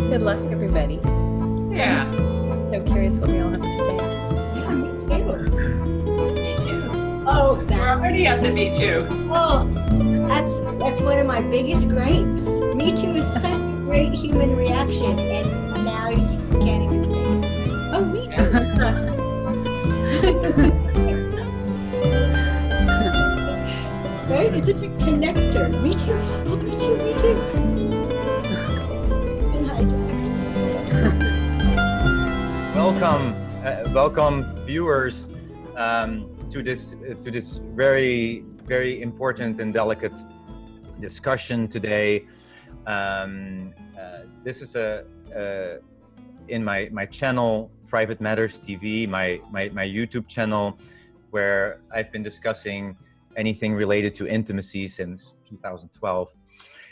Good luck, everybody. Yeah. So curious what we all have to say. Yeah, me too. Me too. Oh, We're already at the Me Too. oh, that's one of my biggest gripes. Me Too is such a great human reaction, and now you can't even say it. Oh, me too. Right? It's such a connector. Me too. Oh, me too. Me too. It's been hijacked. Welcome, viewers, to this very, very important and delicate discussion today. This is in my channel, Private Matters TV, my YouTube channel, where I've been discussing anything related to intimacy since 2012.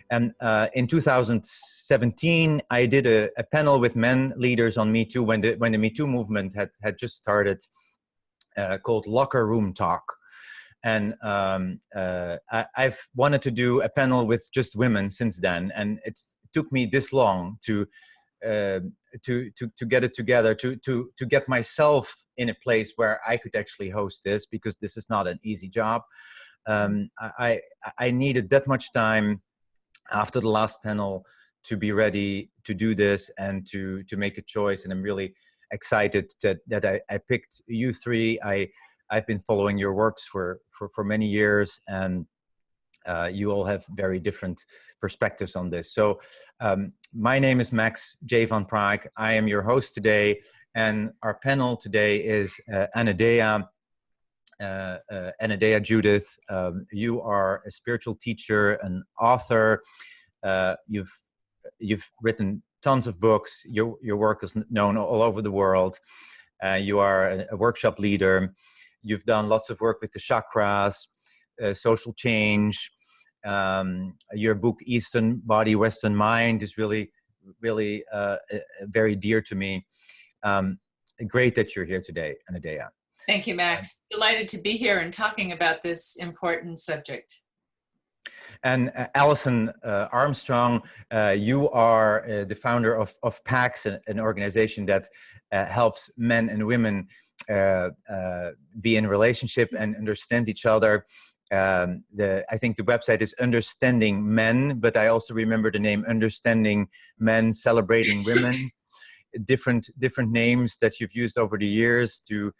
And in 2017, I did a panel with men leaders on Me Too when the Me Too movement had just started, called Locker Room Talk. And I've wanted to do a panel with just women since then, and it took me this long to get it together, to get myself in a place where I could actually host this, because this is not an easy job. I needed that much time after the last panel to be ready to do this and to make a choice, and I'm really excited that I picked you three. I've been following your works for many years, and you all have very different perspectives on this. So my name is Max J. van Praag. I am your host today, and our panel today is Anodea Judith. You are a spiritual teacher, an author. You've written tons of books. Your work is known all over the world. You are a workshop leader. You've done lots of work with the chakras, social change. Your book, Eastern Body, Western Mind, is really very dear to me. Great that you're here today, Anodea. Thank you, Max. Delighted to be here and talking about this important subject. And Alison Armstrong, you are the founder of PAX, an organization that helps men and women be in a relationship and understand each other. I think the website is Understanding Men, but I also remember the name Understanding Men, Celebrating Women. Different names that you've used over the years to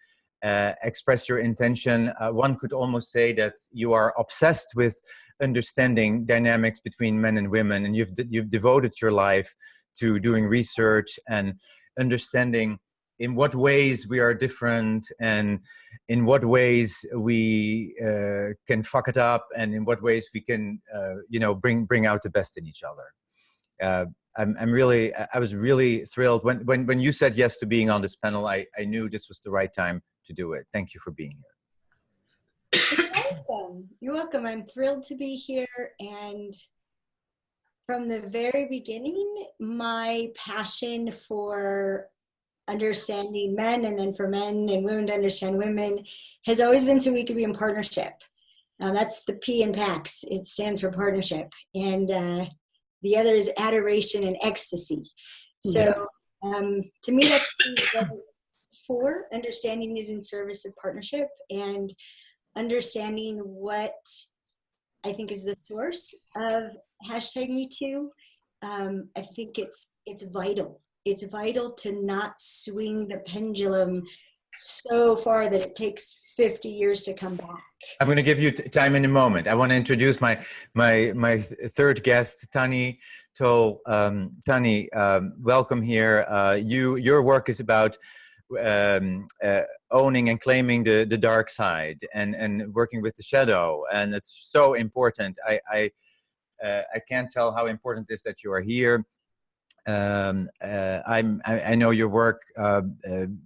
express your intention. One could almost say that you are obsessed with understanding dynamics between men and women, and you've devoted your life to doing research and understanding in what ways we are different, and in what ways we can fuck it up, and in what ways we can bring out the best in each other. I was really thrilled when you said yes to being on this panel. I knew this was the right time to do it. Thank you for being here. You're welcome. You're welcome. I'm thrilled to be here. And from the very beginning, my passion for understanding men, and then for men and women to understand women, has always been so we could be in partnership. That's the P in PAX. It stands for partnership. And the other is adoration and ecstasy. So to me, that's for understanding is in service of partnership, and understanding what I think is the source of #MeToo. I think it's vital. It's vital to not swing the pendulum so far that it takes 50 years to come back. I'm going to give you time in a moment. I want to introduce my third guest, Tani Thole. Tani, welcome here. Your work is about owning and claiming the dark side, and working with the shadow, and it's so important. I can't tell how important it is that you are here. I know your work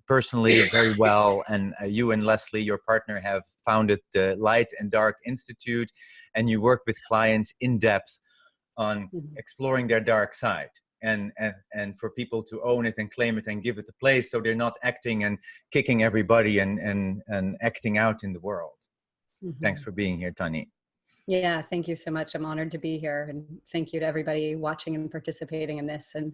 personally very well, and you and Leslie, your partner, have founded the Light and Dark Institute, and you work with clients in depth on exploring their dark side, and for people to own it and claim it and give it a place, so they're not acting and kicking everybody and acting out in the world. Thanks for being here, Tani. Yeah, thank you so much. I'm honored to be here, and thank you to everybody watching and participating in this. And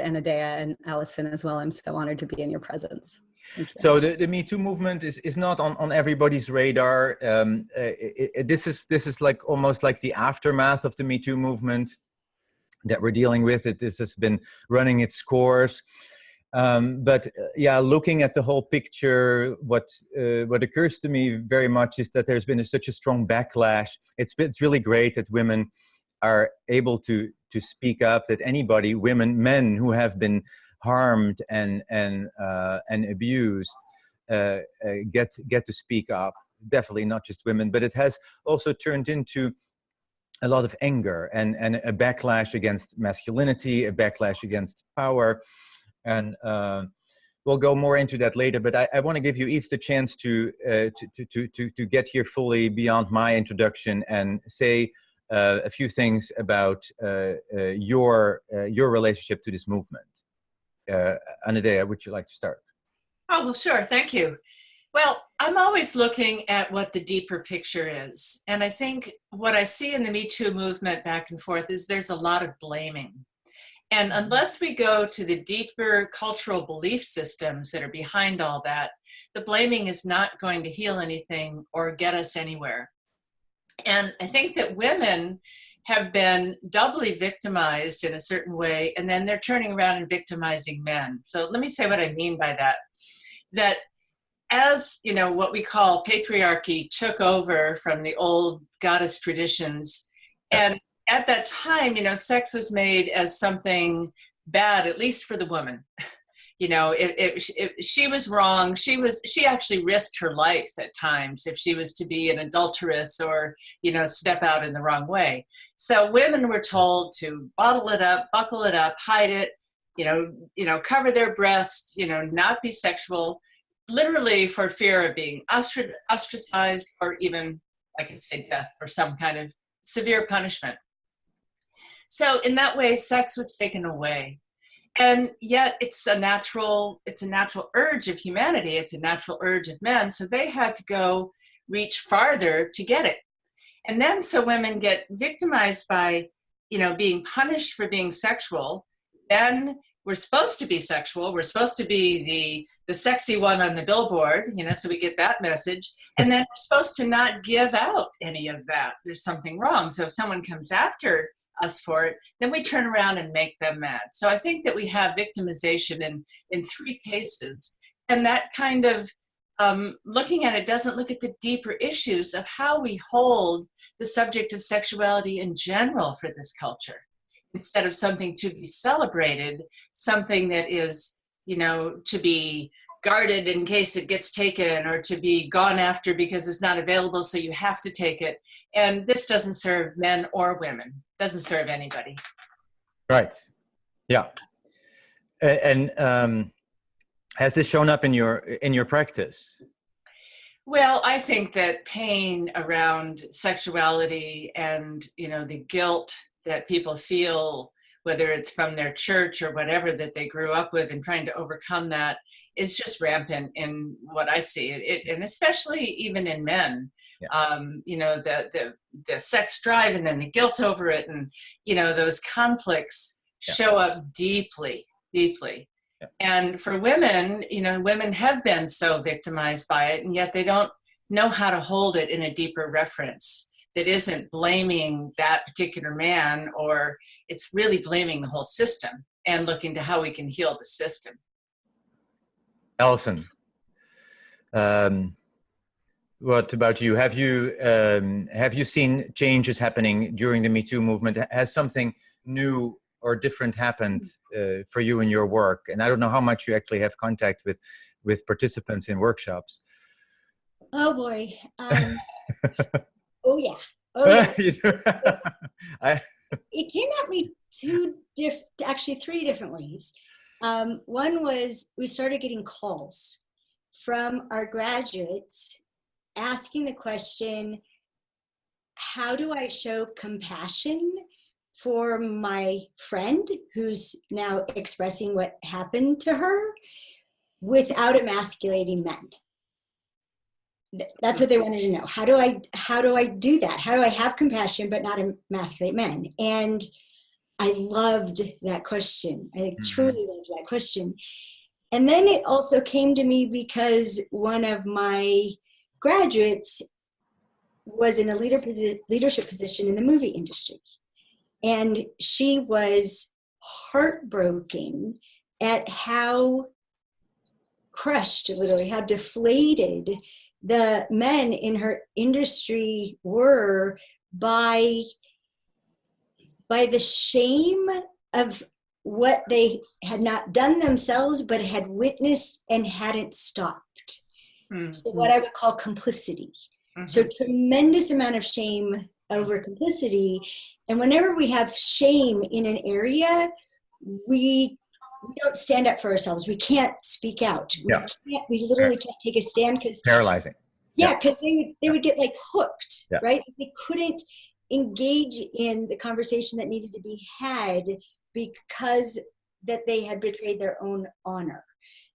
Anodea and Alison as well. I'm so honored to be in your presence. Thank you. So the Me Too movement is not on everybody's radar. This is like almost like the aftermath of the Me Too movement that we're dealing with. This has been running its course. But yeah, looking at the whole picture, what occurs to me very much is that there's been such a strong backlash. It's really great that women are able to speak up, that anybody, women, men who have been harmed and abused get to speak up. Definitely not just women, but it has also turned into a lot of anger and a backlash against masculinity, a backlash against power. And we'll go more into that later, but I want to give you each the chance to get here fully beyond my introduction and say a few things about your relationship to this movement. Anodea, would you like to start? Oh, well, sure. Thank you. Well, I'm always looking at what the deeper picture is. And I think what I see in the Me Too movement back and forth is there's a lot of blaming. And unless we go to the deeper cultural belief systems that are behind all that, the blaming is not going to heal anything or get us anywhere. And I think that women have been doubly victimized in a certain way, and then they're turning around and victimizing men. So let me say what I mean by that. That as, you know, what we call patriarchy took over from the old goddess traditions, and at that time, you know, sex was made as something bad, at least for the woman. You know, if she was wrong, she actually risked her life at times if she was to be an adulteress or, you know, step out in the wrong way. So women were told to bottle it up, buckle it up, hide it, you know, cover their breasts, you know, not be sexual, literally for fear of being ostracized or even, I could say, death or some kind of severe punishment. So in that way, sex was taken away. And yet it's a natural urge of humanity. It's a natural urge of men. So they had to go reach farther to get it. And then so women get victimized by, you know, being punished for being sexual. Then we're supposed to be sexual. We're supposed to be the sexy one on the billboard, you know, so we get that message. And then we're supposed to not give out any of that. There's something wrong. So if someone comes after us for it, then we turn around and make them mad. So I think that we have victimization in three cases. And that kind of looking at it doesn't look at the deeper issues of how we hold the subject of sexuality in general for this culture. Instead of something to be celebrated, something that is, you know, to be guarded in case it gets taken or to be gone after because it's not available, so you have to take it. And this doesn't serve men or women, doesn't serve anybody. Right. Yeah. And has this shown up in your practice? Well, I think that pain around sexuality and, you know, the guilt that people feel, whether it's from their church or whatever that they grew up with, and trying to overcome that is just rampant in what I see. And especially even in men, yeah. You know, the sex drive and then the guilt over it, and, you know, those conflicts show up deeply, deeply. Yeah. And for women, you know, women have been so victimized by it, and yet they don't know how to hold it in a deeper reference that isn't blaming that particular man, or it's really blaming the whole system and looking to how we can heal the system. Alison, what about you? Have you seen changes happening during the Me Too movement? Has something new or different happened for you in your work? And I don't know how much you actually have contact with participants in workshops. Oh boy. Oh yeah. Oh yeah. It came at me three different ways. One was we started getting calls from our graduates asking the question, how do I show compassion for my friend who's now expressing what happened to her without emasculating men? That's what they wanted to know. How do I do that? How do I have compassion but not emasculate men? And I loved that question. I truly loved that question. And then it also came to me because one of my graduates was in a leadership position in the movie industry. And she was heartbroken at how crushed, literally, how deflated the men in her industry were by the shame of what they had not done themselves, but had witnessed and hadn't stopped. So what I would call complicity. So tremendous amount of shame over complicity. And whenever we have shame in an area, we don't stand up for ourselves. We can't speak out. We literally can't take a stand because paralyzing. Yeah, because they would get like hooked, right? They couldn't engage in the conversation that needed to be had because that they had betrayed their own honor.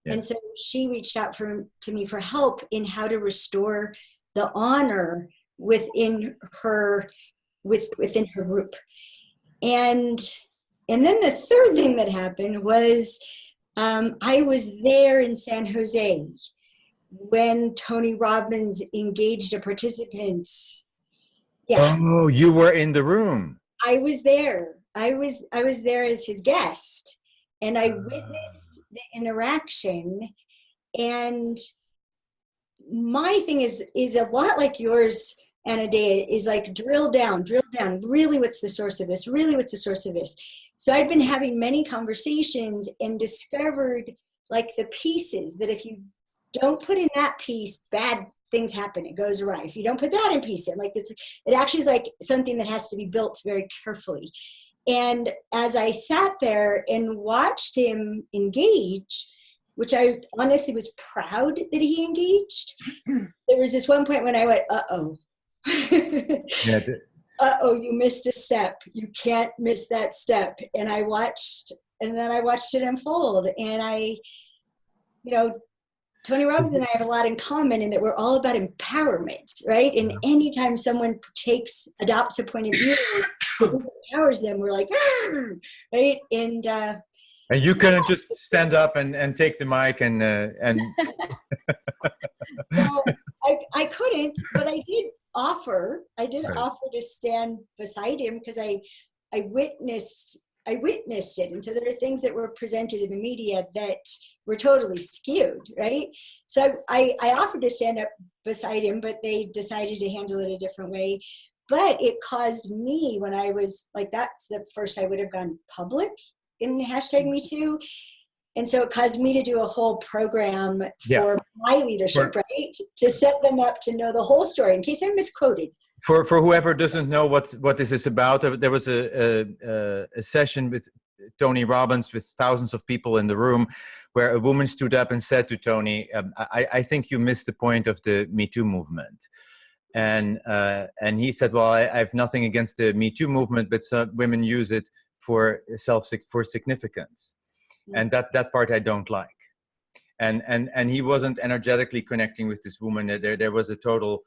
And so she reached out to me for help in how to restore the honor within her group. And then the third thing that happened was I was there in San Jose when Tony Robbins engaged a participant. Oh, you were in the room. I was there. I was there as his guest, and I witnessed the interaction. And my thing is a lot like yours, Anodea, is like drill down, really what's the source of this, really what's the source of this. So I've been having many conversations and discovered like the pieces that if you don't put in that piece, bad things happen, it goes awry. If you don't put that in piece, it actually is like something that has to be built very carefully. And as I sat there and watched him engage, which I honestly was proud that he engaged, there was this one point when I went, uh-oh. Uh-oh, you missed a step. You can't miss that step. And then I watched it unfold. And Tony Robbins and I have a lot in common in that we're all about empowerment, right? And anytime someone adopts a point of view that empowers them, we're like, right? And you couldn't just stand up and take the mic and Well, I couldn't, but I did offer. To stand beside him because I witnessed it. And so there are things that were presented in the media that were totally skewed, right? So I offered to stand up beside him, but they decided to handle it a different way. But it caused me, when I was like, that's the first I would have gone public in #MeToo. And so it caused me to do a whole program for my leadership, right? To set them up to know the whole story in case I misquoted. For whoever doesn't know what this is about, there was a session with Tony Robbins with thousands of people in the room where a woman stood up and said to Tony, I think you missed the point of the Me Too movement. And he said, well, I have nothing against the Me Too movement, but some women use it for significance. And that part I don't like. And he wasn't energetically connecting with this woman. There was a total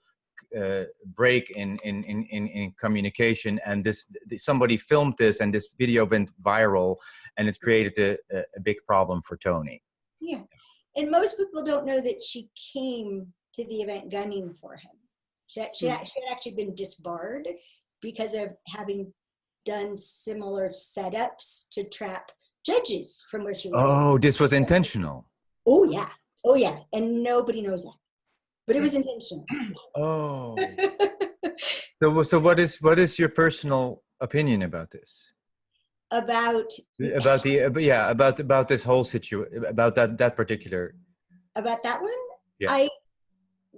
break in communication, and somebody filmed this, and this video went viral, and it created a big problem for Tony. Yeah, and most people don't know that she came to the event gunning for him. She had actually been disbarred because of having done similar setups to trap judges from where she was. Oh, this was intentional. Oh yeah, and nobody knows that. But it was intentional. Oh. So what is your personal opinion about this? About this whole situation, about that particular. About that one? Yeah.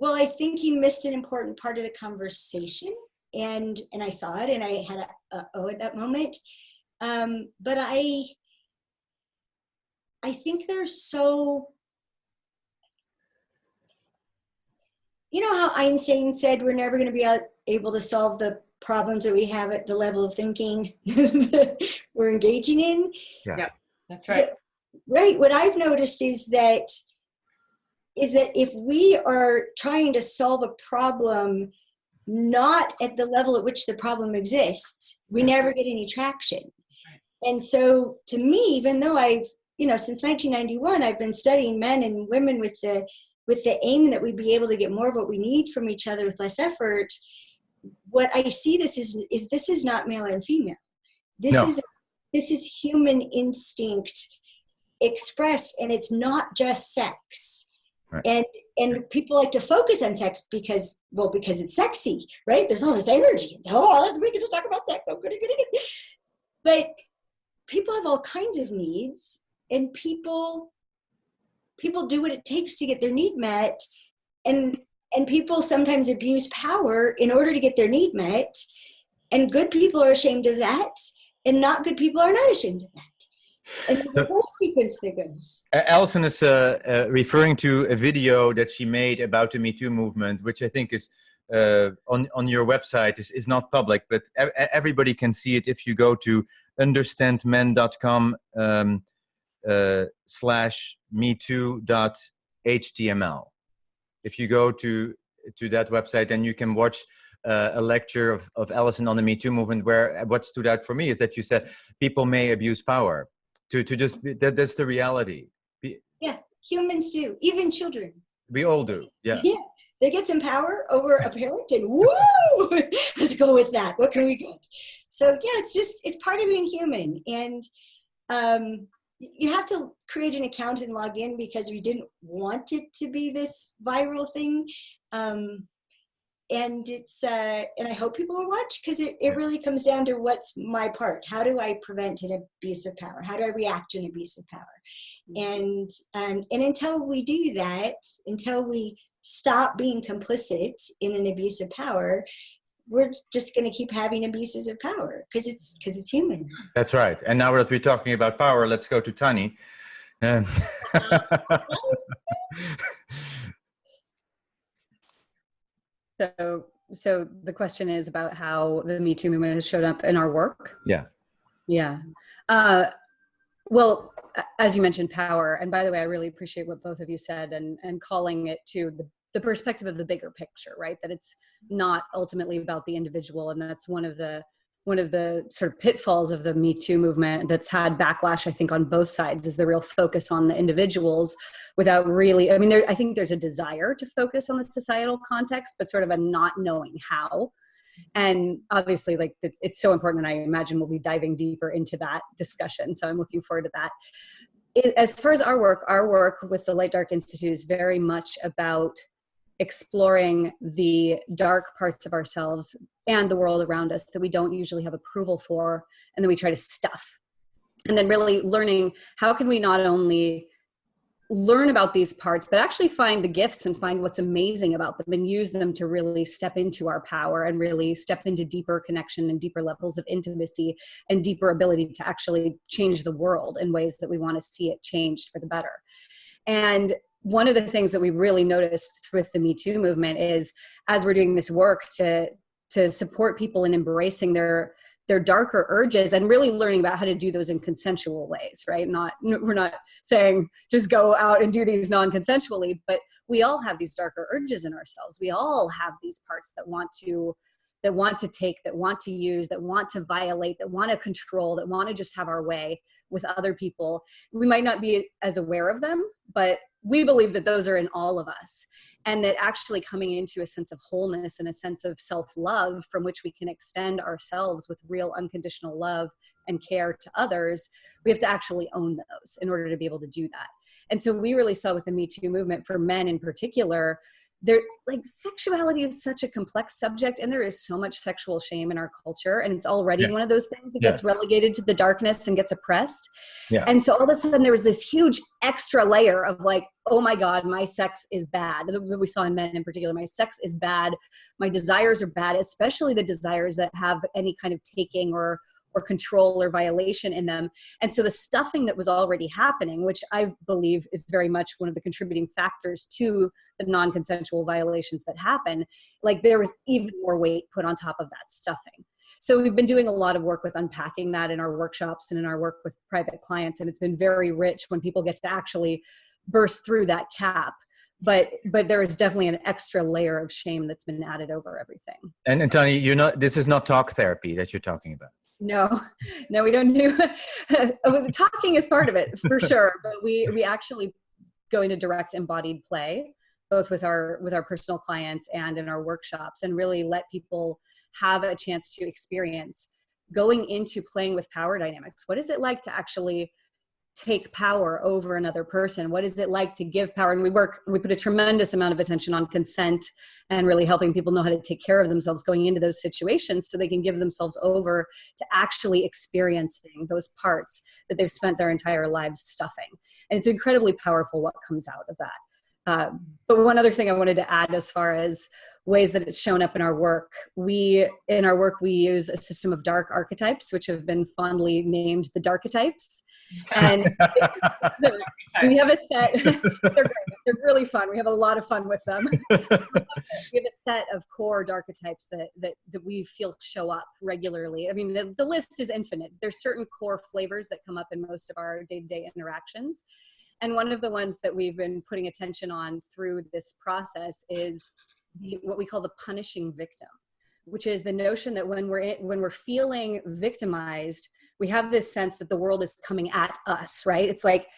I think he missed an important part of the conversation, and I saw it, and I had at that moment. But I think they're so. You know how Einstein said we're never going to be able to solve the problems that we have at the level of thinking that we're engaging in? Yeah, that's right. Right. What I've noticed is that if we are trying to solve a problem not at the level at which the problem exists, we never get any traction. And so to me, even though I've, since 1991, I've been studying men and women with the aim that we be able to get more of what we need from each other with less effort, what I see this is not male and female. This is human instinct expressed, and it's not just sex. Right. And people like to focus on sex because it's sexy, right? There's all this energy. We can just talk about sex. Oh, goody. But people have all kinds of needs, and people do what it takes to get their need met, and people sometimes abuse power in order to get their need met, and good people are ashamed of that, and not good people are not ashamed of that. And there's a whole sequence that goes. Alison is referring to a video that she made about the Me Too movement, which I think is on your website, is not public, but everybody can see it if you go to understandmen.com /metoo.html. If you go to that website, then you can watch a lecture of Alison on the Me Too movement, where what stood out for me is that you said people may abuse power. That's the reality. Yeah, humans do, even children. We all do, yeah. Yeah, they get some power over a parent, and woo, let's go with that. What can we get? So yeah, it's part of being human, and you have to create an account and log in because we didn't want it to be this viral thing. And it's and I hope people will watch, because it really comes down to what's my part. How do I prevent an abuse of power? How do I react to an abuse of power? And until we do that, until we stop being complicit in an abuse of power, we're just going to keep having abuses of power because it's human. That's right. And now that we're talking about power, let's go to Tani. So the question is about how the Me Too movement has showed up in our work. Yeah. Yeah. Well, as you mentioned, power. And by the way, I really appreciate what both of you said and calling it to the perspective of the bigger picture, right? That it's not ultimately about the individual. And that's one of the sort of pitfalls of the Me Too movement that's had backlash, I think, on both sides, is the real focus on the individuals without really, I think there's a desire to focus on the societal context, but sort of a not knowing how. And obviously, like, it's so important, and I imagine we'll be diving deeper into that discussion. So I'm looking forward to that. As far as our work with the Light Dark Institute is very much about exploring the dark parts of ourselves and the world around us that we don't usually have approval for, and then we try to stuff. And then really learning, how can we not only learn about these parts, but actually find the gifts and find what's amazing about them and use them to really step into our power and really step into deeper connection and deeper levels of intimacy and deeper ability to actually change the world in ways that we want to see it changed for the better. And one of the things that we really noticed with the Me Too movement is, as we're doing this work to support people in embracing their darker urges and really learning about how to do those in consensual ways, right? We're not saying just go out and do these non-consensually, but we all have these darker urges in ourselves. We all have these parts that want to take, that want to use, that want to violate, that want to control, that want to just have our way with other people. We might not be as aware of them, but we believe that those are in all of us, and that actually coming into a sense of wholeness and a sense of self-love from which we can extend ourselves with real unconditional love and care to others, we have to actually own those in order to be able to do that. And so we really saw with the Me Too movement, for men in particular, sexuality is such a complex subject, and there is so much sexual shame in our culture, and it's already one of those things that gets relegated to the darkness and gets oppressed. Yeah. And so all of a sudden there was this huge extra layer of like, oh my God, my sex is bad. That we saw in men in particular. My sex is bad. My desires are bad, especially the desires that have any kind of taking or control or violation in them. And so the stuffing that was already happening, which I believe is very much one of the contributing factors to the non-consensual violations that happen, like there was even more weight put on top of that stuffing. So we've been doing a lot of work with unpacking that in our workshops and in our work with private clients. And it's been very rich when people get to actually burst through that cap. But there is definitely an extra layer of shame that's been added over everything. And Tani, this is not talk therapy that you're talking about. No, we don't do, the talking is part of it for sure, but we actually go into direct embodied play, both with our personal clients and in our workshops, and really let people have a chance to experience going into playing with power dynamics. What is it like to actually take power over another person? What is it like to give power? And we put a tremendous amount of attention on consent and really helping people know how to take care of themselves going into those situations so they can give themselves over to actually experiencing those parts that they've spent their entire lives stuffing. And it's incredibly powerful what comes out of that. But one other thing I wanted to add as far as ways that it's shown up in our work, we use a system of dark archetypes, which have been fondly named the darketypes. And we have a set, they're great, they're really fun. We have a lot of fun with them. We have a set of core archetypes that we feel show up regularly. I mean, the list is infinite. There's certain core flavors that come up in most of our day-to-day interactions. And one of the ones that we've been putting attention on through this process is what we call the punishing victim, which is the notion that when we're feeling victimized, we have this sense that the world is coming at us, right? It's like,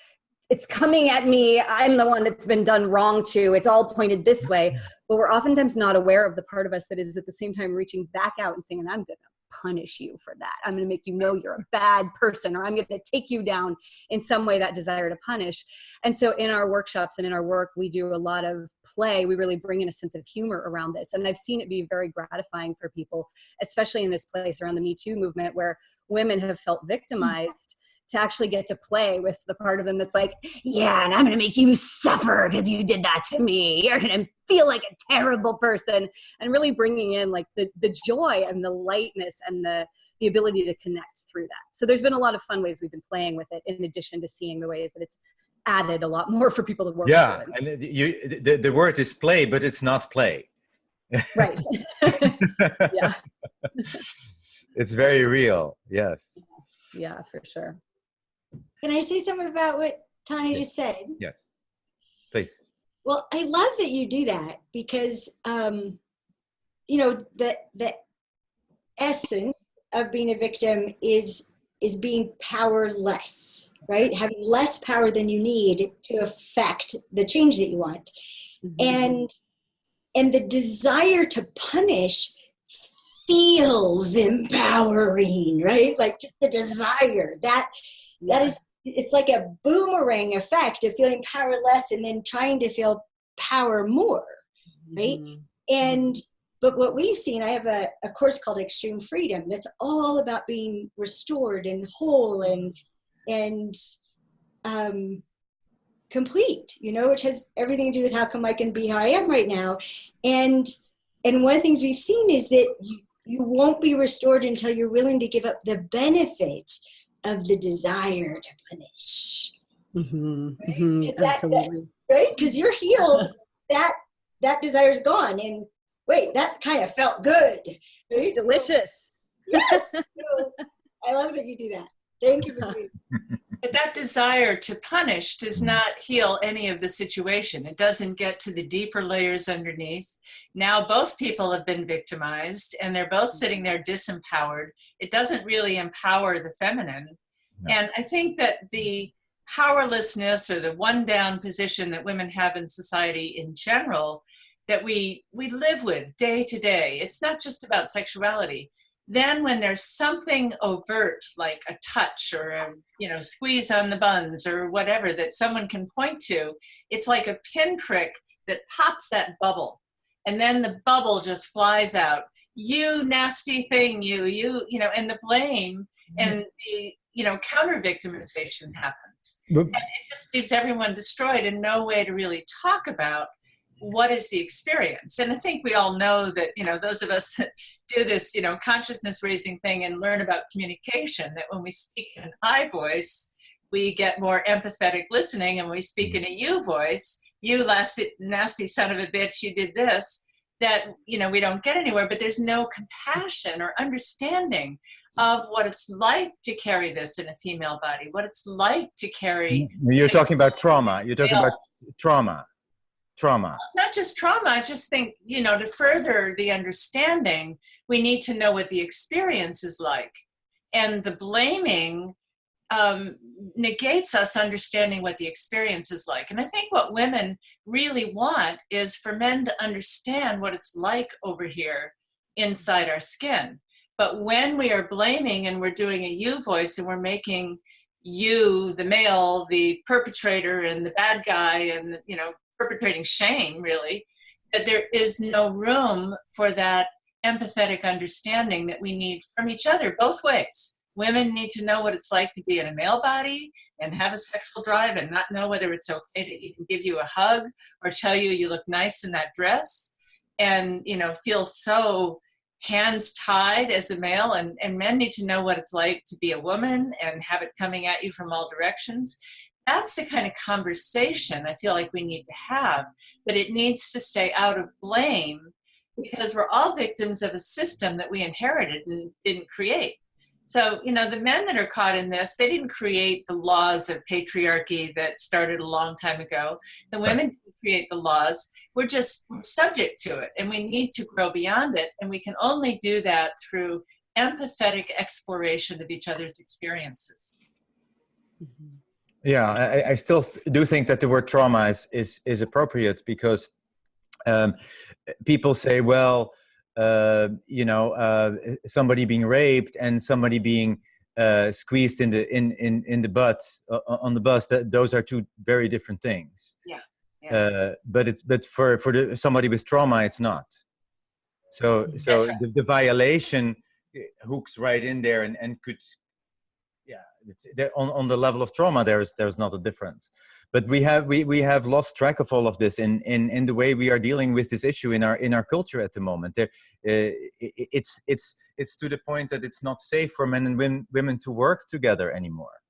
it's coming at me. I'm the one that's been done wrong to. It's all pointed this way. But we're oftentimes not aware of the part of us that is at the same time reaching back out and saying, I'm going to punish you for that. I'm going to make you know you're a bad person, or I'm going to take you down in some way, that desire to punish. And so in our workshops and in our work, we do a lot of play. We really bring in a sense of humor around this. And I've seen it be very gratifying for people, especially in this place around the Me Too movement, where women have felt victimized, to actually get to play with the part of them that's like, yeah, and I'm going to make you suffer because you did that to me. You're going to feel like a terrible person. And really bringing in like the joy and the lightness and the ability to connect through that. So there's been a lot of fun ways we've been playing with it, in addition to seeing the ways that it's added a lot more for people to work with. Yeah, and the word is play, but it's not play. Right. Yeah. It's very real. Yes. Yeah, for sure. Can I say something about what Tani just said? Yes, please. Well, I love that you do that, because, you know, the essence of being a victim is being powerless, right? Having less power than you need to affect the change that you want. Mm-hmm. And the desire to punish feels empowering, right? Like just the desire that is, it's like a boomerang effect of feeling powerless and then trying to feel power more, right? Mm-hmm. But what we've seen, I have a course called Extreme Freedom that's all about being restored and whole and complete, you know, which has everything to do with how come I can be how I am right now. And one of the things we've seen is that you won't be restored until you're willing to give up the benefit of the desire to punish. Mm-hmm. Right? Mm-hmm. Absolutely. Right? Because you're healed, that desire's gone. And wait, that kind of felt good. Right? Delicious. Yes. So, I love that you do that. Thank you for doing that. But that desire to punish does not heal any of the situation. It doesn't get to the deeper layers underneath. Now both people have been victimized and they're both sitting there disempowered. It doesn't really empower the feminine. No. And I think that the powerlessness or the one down position that women have in society in general, that we live with day to day, it's not just about sexuality. Then when there's something overt, like a touch or a squeeze on the buns or whatever that someone can point to, it's like a pinprick that pops that bubble. And then the bubble just flies out. You nasty thing, and the blame and the, counter-victimization happens. And it just leaves everyone destroyed and no way to really talk about what is the experience. And I think we all know that, those of us that do this, consciousness raising thing and learn about communication, that when we speak in an I voice, we get more empathetic listening, and when we speak in a you voice, you nasty son of a bitch, you did this, that, we don't get anywhere, but there's no compassion or understanding of what it's like to carry this in a female body, what it's like to carry. You're talking about trauma. You're talking about trauma. Not just trauma. I just think, to further the understanding, we need to know what the experience is like. And the blaming negates us understanding what the experience is like. And I think what women really want is for men to understand what it's like over here inside our skin. But when we are blaming and we're doing a you voice and we're making you, the male, the perpetrator and the bad guy and, you know, perpetrating shame, really, that there is no room for that empathetic understanding that we need from each other both ways. Women need to know what it's like to be in a male body and have a sexual drive and not know whether it's okay to even give you a hug or tell you you look nice in that dress, and, you know, feel so hands tied as a male. And men need to know what it's like to be a woman and have it coming at you from all directions. That's the kind of conversation I feel like we need to have, but it needs to stay out of blame, because we're all victims of a system that we inherited and didn't create. So, you know, the men that are caught in this, they didn't create the laws of patriarchy that started a long time ago. The women didn't create the laws. We're just subject to it, and we need to grow beyond it. And we can only do that through empathetic exploration of each other's experiences. Yeah, I still do think that the word trauma is appropriate, because people say, well, you know, somebody being raped and somebody being squeezed in the butt on the bus, those are two very different things. Yeah. But for somebody with trauma, it's not. So Right. the violation hooks right in there and could, yeah, on the level of trauma, there's not a difference. But we have lost track of all of this in the way we are dealing with this issue in our culture at the moment. It's to the point that it's not safe for men and women to work together anymore.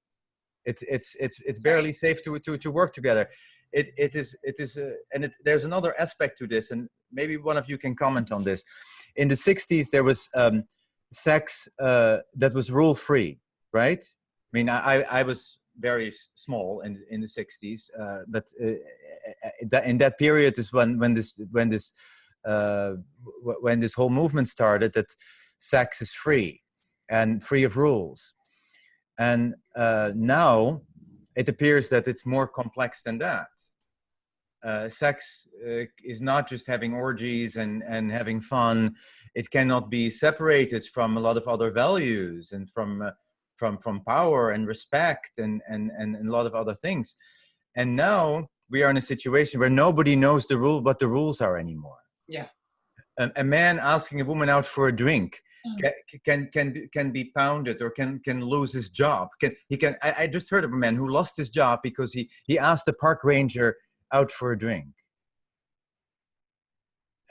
It's barely safe to work together. There's another aspect to this, and maybe one of you can comment on this. In the 60s, there was sex that was rule-free, right? I mean, I was very small in the 60s, but in that period is when this whole movement started, that sex is free and free of rules. And now it appears that it's more complex than that. Sex is not just having orgies and having fun. It cannot be separated from a lot of other values and from power and respect and a lot of other things. And now we are in a situation where nobody knows what the rules are anymore. Yeah. A man asking a woman out for a drink can be pounded or can lose his job. I just heard of a man who lost his job because he asked the park ranger out for a drink.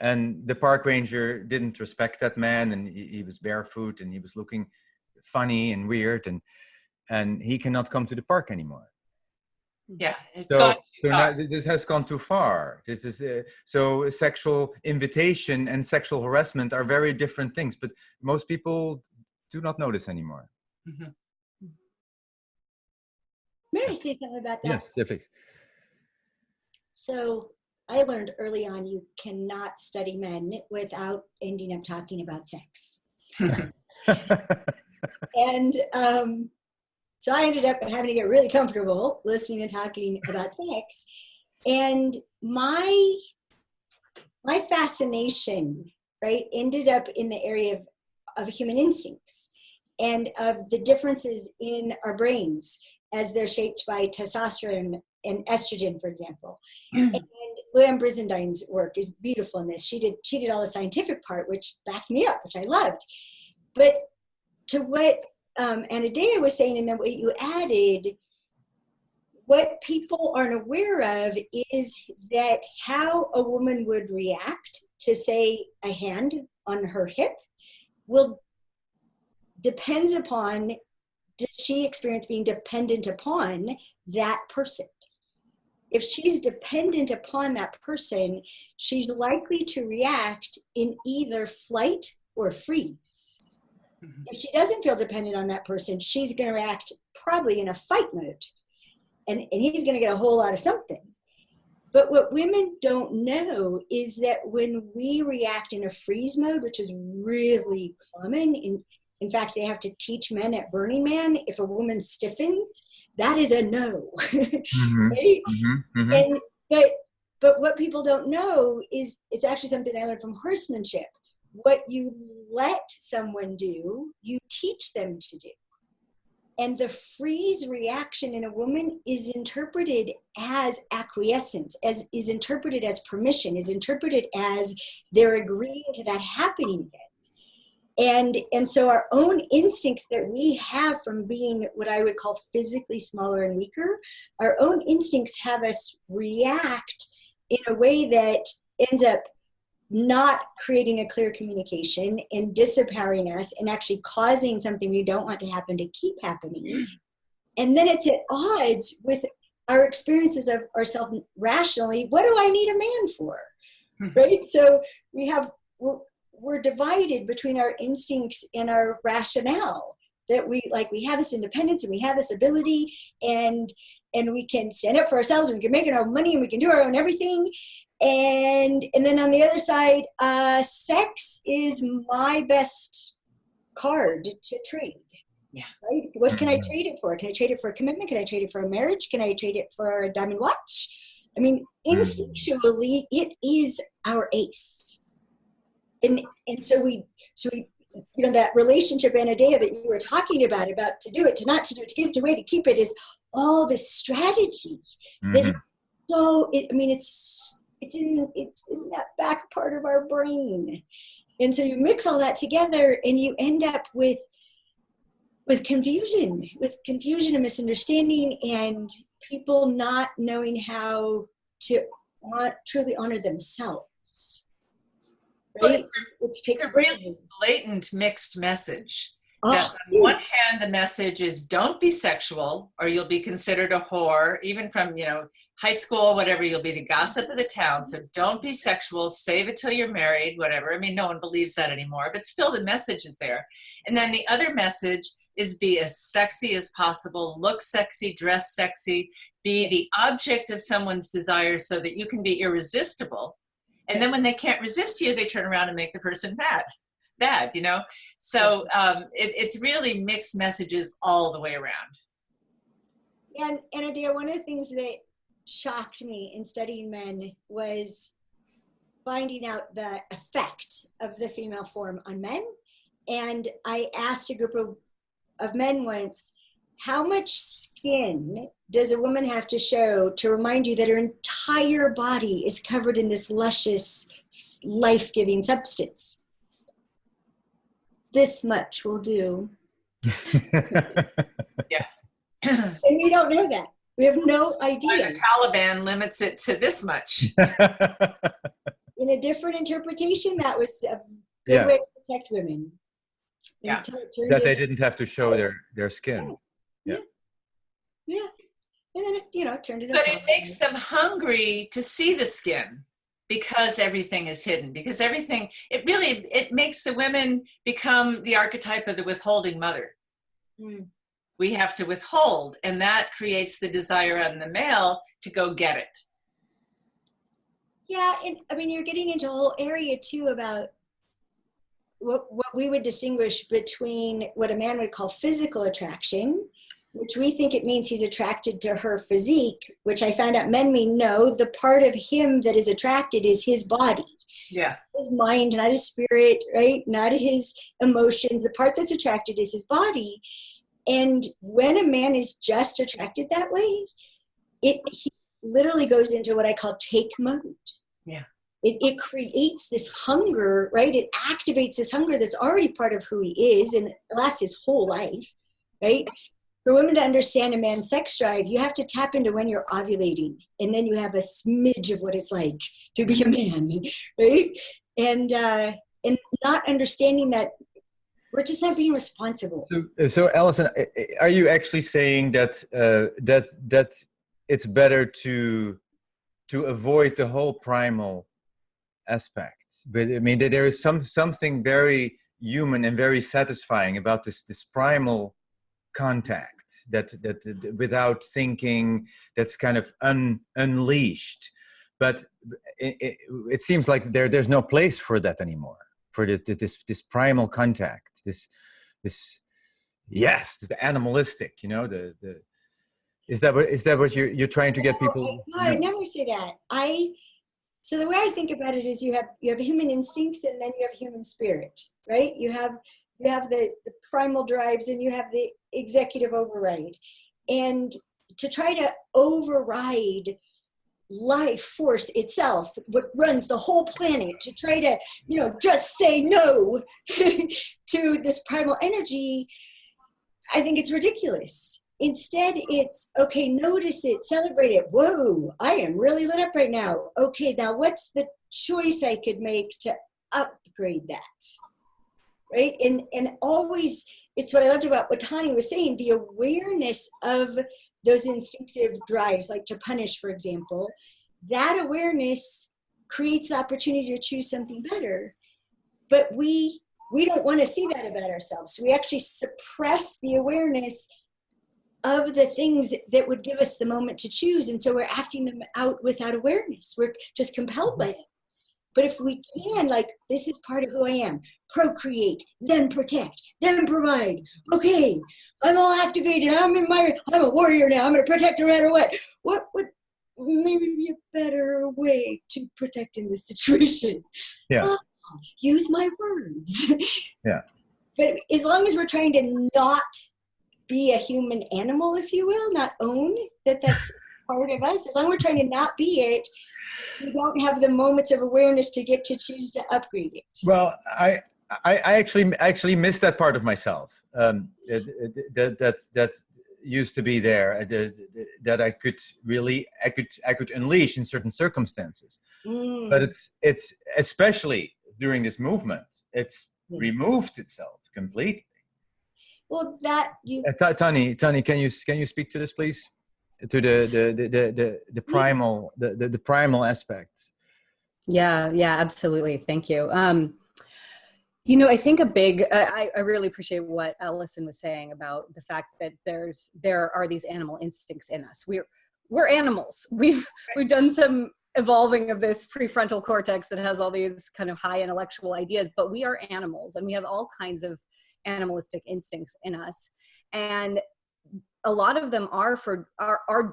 And the park ranger didn't respect that man, and he was barefoot and he was looking funny and weird, and he cannot come to the park anymore. Yeah, it's gone too far. Now this has gone too far. This is so sexual invitation and sexual harassment are very different things, but most people do not know this anymore. Mm-hmm. May I say something about that? Yes, yeah, please. So I learned early on you cannot study men without ending up talking about sex. And so I ended up having to get really comfortable listening and talking about sex. And my fascination, right, ended up in the area of human instincts and of the differences in our brains as they're shaped by testosterone and estrogen, for example. And Luann Brisendine's work is beautiful in this. She did all the scientific part, which backed me up, which I loved. But to what Anodea was saying, and then what you added, what people aren't aware of is that how a woman would react to, say, a hand on her hip depends upon, does she experience being dependent upon that person? If she's dependent upon that person, she's likely to react in either flight or freeze. Mm-hmm. If she doesn't feel dependent on that person, she's going to react probably in a fight mode. And he's going to get a whole lot of something. But what women don't know is that when we react in a freeze mode, which is really common In fact, they have to teach men at Burning Man, if a woman stiffens, that is a no. Mm-hmm. Right? Mm-hmm. Mm-hmm. And but what people don't know is, it's actually something I learned from horsemanship. What you let someone do, you teach them to do. And the freeze reaction in a woman is interpreted as acquiescence, is interpreted as permission, is interpreted as they're agreeing to that happening again. And so our own instincts that we have from being what I would call physically smaller and weaker, our own instincts have us react in a way that ends up not creating a clear communication and disempowering us and actually causing something we don't want to happen to keep happening. And then it's at odds with our experiences of ourselves rationally. What do I need a man for? Right? So we're divided between our instincts and our rationale, that we have this independence and we have this ability and we can stand up for ourselves and we can make our own money and we can do our own everything. And then on the other side, sex is my best card to trade. Yeah. Right? What can I trade it for? Can I trade it for a commitment? Can I trade it for a marriage? Can I trade it for a diamond watch? I mean, instinctually, it is our ace. And so we that relationship, Anodea, that you were talking about to do it, to not to do it, to give it away, to keep it, is all this strategy that it's in that back part of our brain. And so you mix all that together and you end up with confusion and misunderstanding, and people not knowing how to truly honor themselves. Right? Well, it's a really blatant mixed message. That on one hand, the message is don't be sexual or you'll be considered a whore, even from, high school, whatever, you'll be the gossip of the town. So don't be sexual, save it till you're married, whatever. I mean, no one believes that anymore, but still the message is there. And then the other message is be as sexy as possible, look sexy, dress sexy, be the object of someone's desire so that you can be irresistible. And then when they can't resist you, they turn around and make the person bad. So it's really mixed messages all the way around. And Anodea, one of the things that shocked me in studying men was finding out the effect of the female form on men. And I asked a group of men once, how much skin does a woman have to show to remind you that her entire body is covered in this luscious, life-giving substance? This much will do. Yeah. And we don't know that. We have no idea. The Taliban limits it to this much. In a different interpretation, that was a good way to protect women. Yeah. That they didn't have to show their skin. Yeah. And then it, turned it. But it makes them hungry to see the skin, because everything is hidden. Because everything, it makes the women become the archetype of the withholding mother. Mm. We have to withhold, and that creates the desire on the male to go get it. Yeah, and I mean, you're getting into a whole area too about what we would distinguish between what a man would call physical attraction, which we think it means he's attracted to her physique, which I found out men mean no, the part of him that is attracted is his body. Yeah. His mind, not his spirit, right? Not his emotions. The part that's attracted is his body. And when a man is just attracted that way, he literally goes into what I call take mode. Yeah. It creates this hunger, right? It activates this hunger that's already part of who he is and lasts his whole life, right? For women to understand a man's sex drive, you have to tap into when you're ovulating, and then you have a smidge of what it's like to be a man, right? And not understanding that we're just not being responsible. So Alison, are you actually saying that that it's better to avoid the whole primal aspect? But I mean, that there is something very human and very satisfying about this primal contact that without thinking, that's kind of unleashed. But it seems like there's no place for that anymore, for this primal contact, this yes, the animalistic, you know, is that what you're trying to get people? No, I'd never say that. So the way I think about it is you have human instincts, and then you have human spirit, right? You have the primal drives, and you have the executive override. And to try to override life force itself, what runs the whole planet, to try to, just say no to this primal energy, I think it's ridiculous. Instead, it's, okay, notice it, celebrate it. Whoa, I am really lit up right now. Okay, now what's the choice I could make to upgrade that? Right? And always, it's what I loved about what Tani was saying, the awareness of those instinctive drives, like to punish, for example. That awareness creates the opportunity to choose something better. But we don't want to see that about ourselves. So we actually suppress the awareness of the things that would give us the moment to choose. And so we're acting them out without awareness. We're just compelled by them. But if we can, like, this is part of who I am, procreate, then protect, then provide. Okay, I'm all activated. I'm a warrior now. I'm going to protect no matter what. What would maybe be a better way to protect in this situation? Yeah. Use my words. Yeah. But as long as we're trying to not be a human animal, if you will, not own that's part of us, as long as we're trying to not be it, we don't have the moments of awareness to get to choose to upgrade it. Well, I actually missed that part of myself. That used to be there. That I could unleash in certain circumstances. But it's especially during this movement, it's removed itself completely. Well, that you Tani, can you speak to this, please? To the primal the primal aspects. Yeah, absolutely. Thank you. I think I really appreciate what Alison was saying about the fact that there are these animal instincts in us. We're animals. We've done some evolving of this prefrontal cortex that has all these kind of high intellectual ideas, but we are animals, and we have all kinds of animalistic instincts in us. And a lot of them are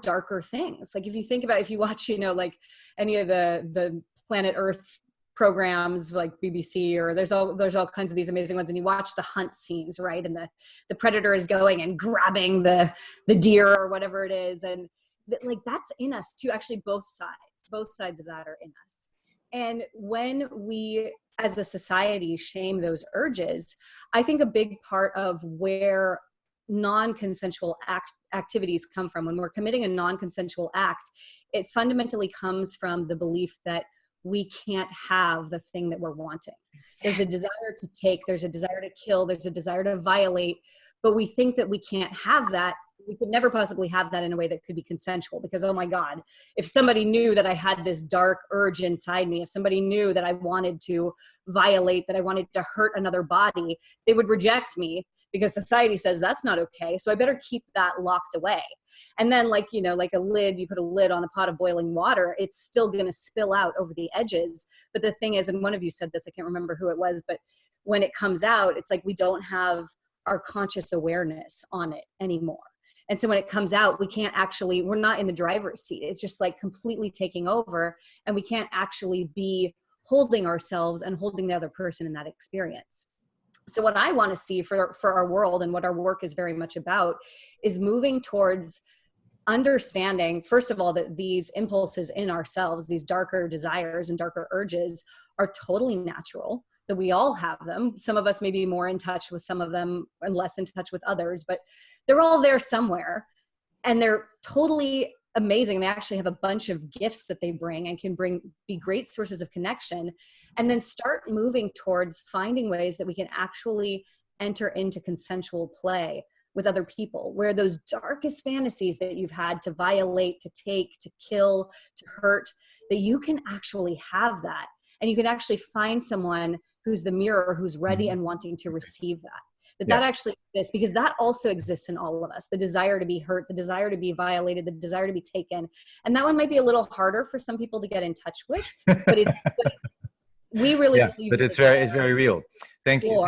darker things. Like if you watch, like any of the Planet Earth programs like BBC, or there's all kinds of these amazing ones, and you watch the hunt scenes, right? And the predator is going and grabbing the deer or whatever it is. And like that's in us too, actually both sides of that are in us. And when we as a society shame those urges, I think a big part of where non-consensual activities come from, when we're committing a non-consensual act, it fundamentally comes from the belief that we can't have the thing that we're wanting. There's a desire to take, there's a desire to kill, there's a desire to violate, but we think that we can't have that. We could never possibly have that in a way that could be consensual, because, oh my God, if somebody knew that I had this dark urge inside me, if somebody knew that I wanted to violate, that I wanted to hurt another body, they would reject me, because society says that's not okay. So I better keep that locked away. And then like a lid, you put a lid on a pot of boiling water, it's still going to spill out over the edges. But the thing is, and one of you said this, I can't remember who it was, but when it comes out, it's like we don't have our conscious awareness on it anymore. And so when it comes out, we're not in the driver's seat. It's just like completely taking over, and we can't actually be holding ourselves and holding the other person in that experience. So what I want to see for our world, and what our work is very much about, is moving towards understanding, first of all, that these impulses in ourselves, these darker desires and darker urges, are totally natural, that we all have them. Some of us may be more in touch with some of them and less in touch with others, but they're all there somewhere, and they're totally amazing. They actually have a bunch of gifts that they bring and can be great sources of connection. And then start moving towards finding ways that we can actually enter into consensual play with other people, where those darkest fantasies that you've had to violate, to take, to kill, to hurt, that you can actually have that. And you can actually find someone who's the mirror, who's ready and wanting to receive that. That actually exists, because that also exists in all of us. The desire to be hurt, the desire to be violated, the desire to be taken. And that one might be a little harder for some people to get in touch with, but we really believe but it's very real. Thank you.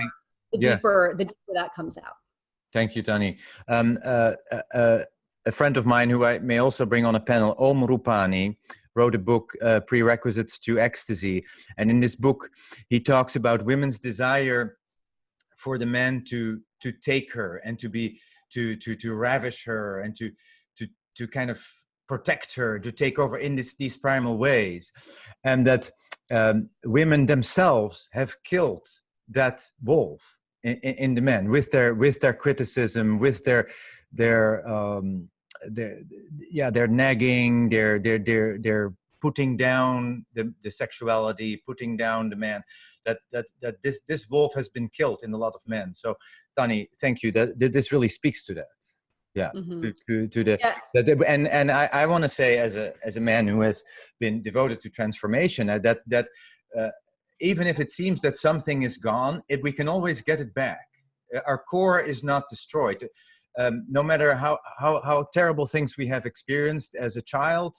the deeper that comes out. Thank you, Tani. A friend of mine who I may also bring on a panel, Om Rupani, wrote a book, Prerequisites to Ecstasy. And in this book, he talks about women's desire for the man to take her and to ravish her and to kind of protect her, to take over in these primal ways. And that women themselves have killed that wolf in the men with their criticism, with their nagging, their putting down the sexuality, putting down the man. That this wolf has been killed in a lot of men. So, Tani, thank you. That this really speaks to that. Yeah, and I want to say, as a man who has been devoted to transformation, that even if it seems that something is gone, we can always get it back. Our core is not destroyed. No matter how terrible things we have experienced as a child,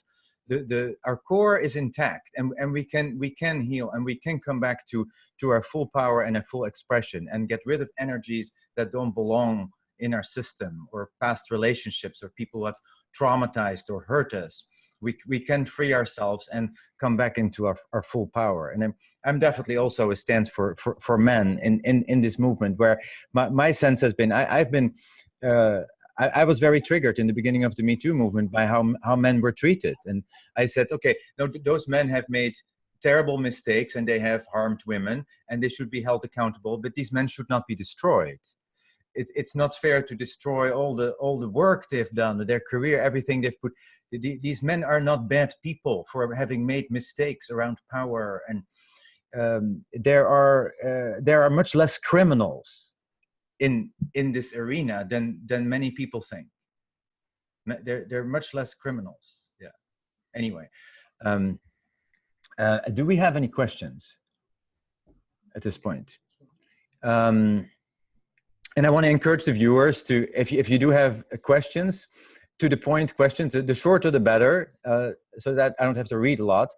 our core is intact, and we can heal, and we can come back to our full power and a full expression, and get rid of energies that don't belong in our system, or past relationships, or people who have traumatized or hurt us. We can free ourselves and come back into our full power. And I'm definitely also a stance for men in this movement, where my sense has been, I was very triggered in the beginning of the Me Too movement by how men were treated. And I said, okay, no, those men have made terrible mistakes and they have harmed women and they should be held accountable, but these men should not be destroyed. It's not fair to destroy all the work they've done, their career, everything they've put. These men are not bad people for having made mistakes around power, and there are much less criminals in this arena than many people think. There are much less criminals. Yeah. Anyway, do we have any questions at this point? And I want to encourage the viewers to, if you do have questions, to the point questions, the shorter the better, so that I don't have to read a lot.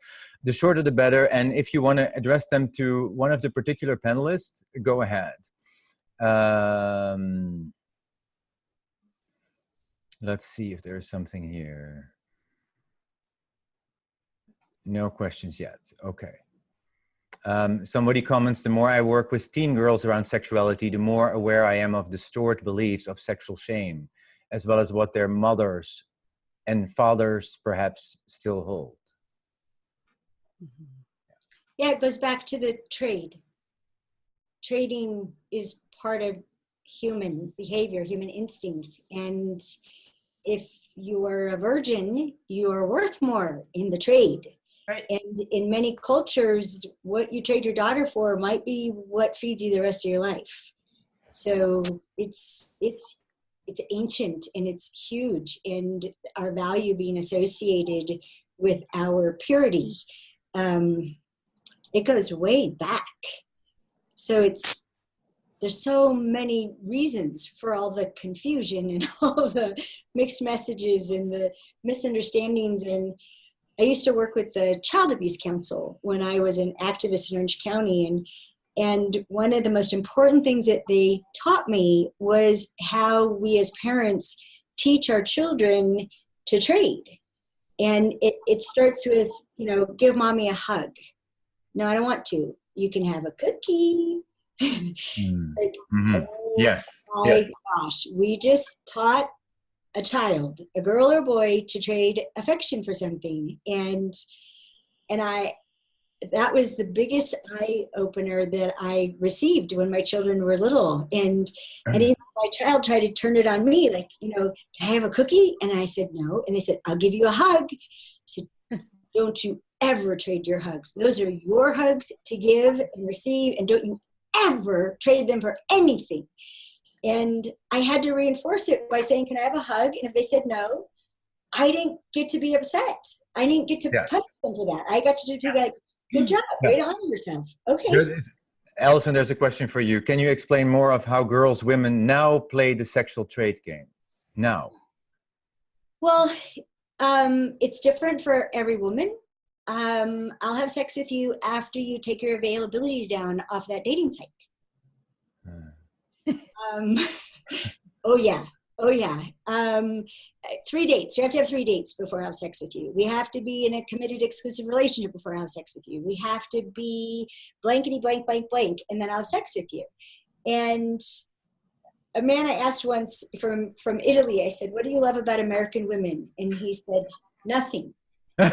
The shorter the better, and if you want to address them to one of the particular panelists, go ahead. Let's see if there's something here. No questions yet. Okay. Somebody comments, the more I work with teen girls around sexuality, the more aware I am of the stored beliefs of sexual shame, as well as what their mothers and fathers perhaps still hold. Yeah, it goes back to the trade. Trading is part of human behavior, human instinct. And if you are a virgin, you are worth more in the trade. Right. And in many cultures, what you trade your daughter for might be what feeds you the rest of your life. So it's ancient and it's huge, and our value being associated with our purity, it goes way back. So there's so many reasons for all the confusion and all the mixed messages and the misunderstandings. And I used to work with the Child Abuse Council when I was an activist in Orange County, and one of the most important things that they taught me was how we as parents teach our children to trade. And it starts with, give mommy a hug. No, I don't want to. You can have a cookie. Yes. My gosh, we just taught a child, a girl or boy, to trade affection for something. And that was the biggest eye opener that I received when my children were little. And even my child tried to turn it on me, like, can I have a cookie? And I said, no. And they said, I'll give you a hug. I said, don't you ever trade your hugs. Those are your hugs to give and receive. And don't you ever trade them for anything. And I had to reinforce it by saying, can I have a hug? And if they said no, I didn't get to be upset. I didn't get to punish them for that. I got to just be like, good job, way to honor yourself. Okay. Alison, there's a question for you. Can you explain more of how girls, women now play the sexual trade game? Now. Well, it's different for every woman. I'll have sex with you after you take your availability down off that dating site. Oh yeah. Oh yeah. 3 dates. You have to have 3 dates before I have sex with you. We have to be in a committed exclusive relationship before I have sex with you. We have to be blankety blank, blank, blank, and then I'll have sex with you. And a man I asked once from Italy, I said, what do you love about American women? And he said, nothing. And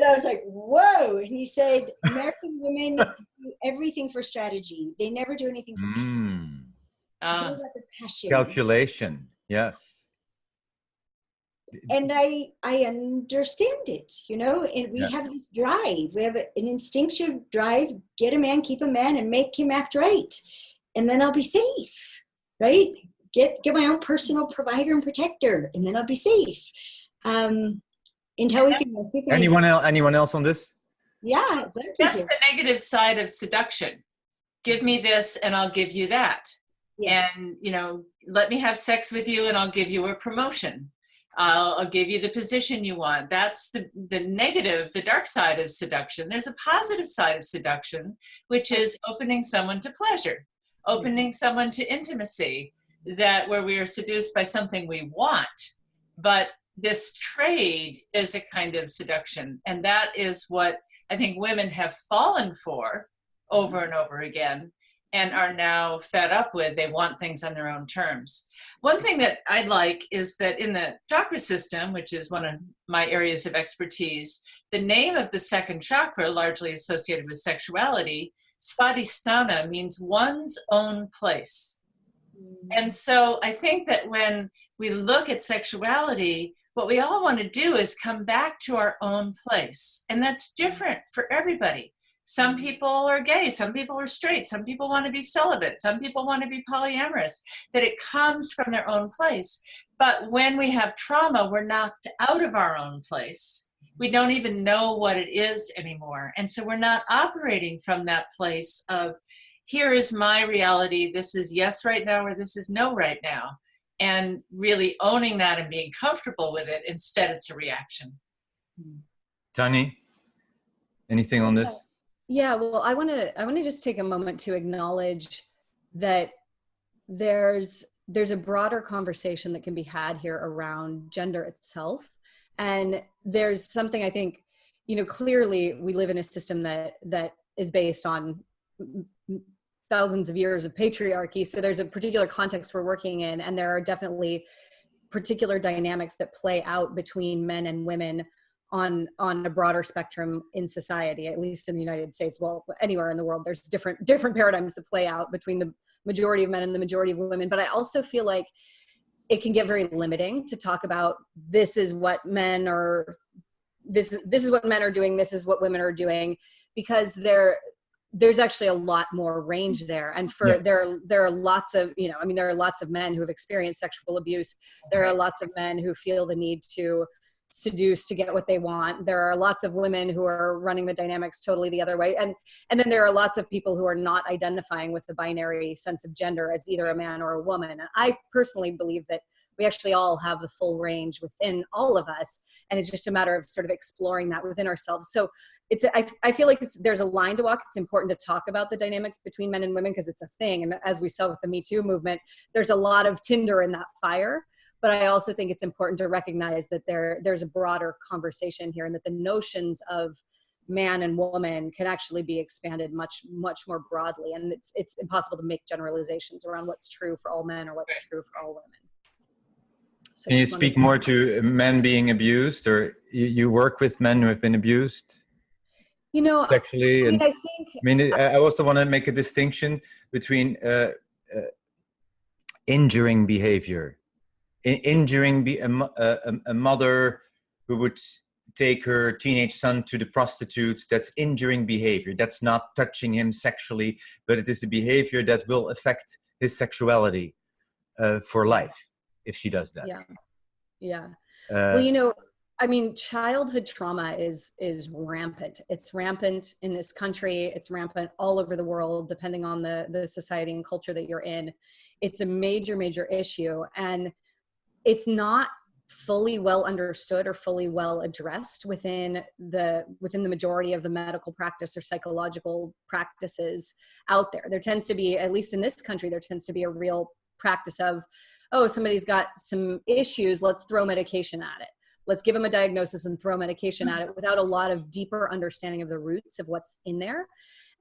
I was like, whoa. And he said, American women do everything for strategy. They never do anything for passion. It's all about the passion. Calculation, yes. And I understand it, you know, and we have this drive. We have an instinctive drive, get a man, keep a man, and make him act right. And then I'll be safe, right? Get my own personal provider and protector, and then I'll be safe. Until we can recognize. Anyone else on this? Yeah. That's the negative side of seduction. Give me this and I'll give you that. Yes. And, you know, let me have sex with you and I'll give you a promotion. I'll give you the position you want. That's the negative, the dark side of seduction. There's a positive side of seduction, which is opening someone to pleasure, opening someone to intimacy, that where we are seduced by something we want. But this trade is a kind of seduction. And that is what I think women have fallen for over and over again, and are now fed up with. They want things on their own terms. One thing that I'd like is that in the chakra system, which is one of my areas of expertise, the name of the second chakra, largely associated with sexuality, Svadhisthana, means one's own place. And so I think that when we look at sexuality, what we all want to do is come back to our own place. And that's different for everybody. Some people are gay, some people are straight, some people want to be celibate, some people want to be polyamorous, that it comes from their own place. But when we have trauma, we're knocked out of our own place. We don't even know what it is anymore. And so we're not operating from that place of, here is my reality, this is yes right now, or this is no right now. And really owning that and being comfortable with it. Instead, it's a reaction. Tani, anything on this? Yeah, well, I want to just take a moment to acknowledge that there's a broader conversation that can be had here around gender itself. And there's something, I think, you know, clearly we live in a system that is based on thousands of years of patriarchy. So there's a particular context we're working in, and there are definitely particular dynamics that play out between men and women on a broader spectrum in society, at least in the United States. Well, anywhere in the world, there's different paradigms that play out between the majority of men and the majority of women. But I also feel like it can get very limiting to talk about this is what men are, this is what men are doing, this is what women are doing, because there's actually a lot more range there. And there are lots of, you know, I mean, there are lots of men who have experienced sexual abuse. There are lots of men who feel the need to seduce to get what they want. There are lots of women who are running the dynamics totally the other way. And then there are lots of people who are not identifying with the binary sense of gender as either a man or a woman. And I personally believe that we actually all have the full range within all of us. And it's just a matter of sort of exploring that within ourselves. So I feel like there's a line to walk. It's important to talk about the dynamics between men and women because it's a thing. And as we saw with the Me Too movement, there's a lot of tinder in that fire. But I also think it's important to recognize that there's a broader conversation here, and that the notions of man and woman can actually be expanded much, much more broadly. And it's impossible to make generalizations around what's true for all men or what's true for all women. So can you speak more to men being abused, or you work with men who have been abused? You know, sexually, I also want to make a distinction between injuring behavior. Injuring a mother who would take her teenage son to the prostitutes, that's injuring behavior. That's not touching him sexually, but it is a behavior that will affect his sexuality for life if she does that. Yeah. Well, you know, I mean, childhood trauma is rampant. It's rampant in this country. It's rampant all over the world, depending on the society and culture that you're in. It's a major, major issue. And it's not fully well understood or fully well addressed within the majority of the medical practice or psychological practices out there. There tends to be, at least in this country, there tends to be a real practice of, oh, somebody's got some issues, let's throw medication at it. Let's give them a diagnosis and throw medication at it without a lot of deeper understanding of the roots of what's in there.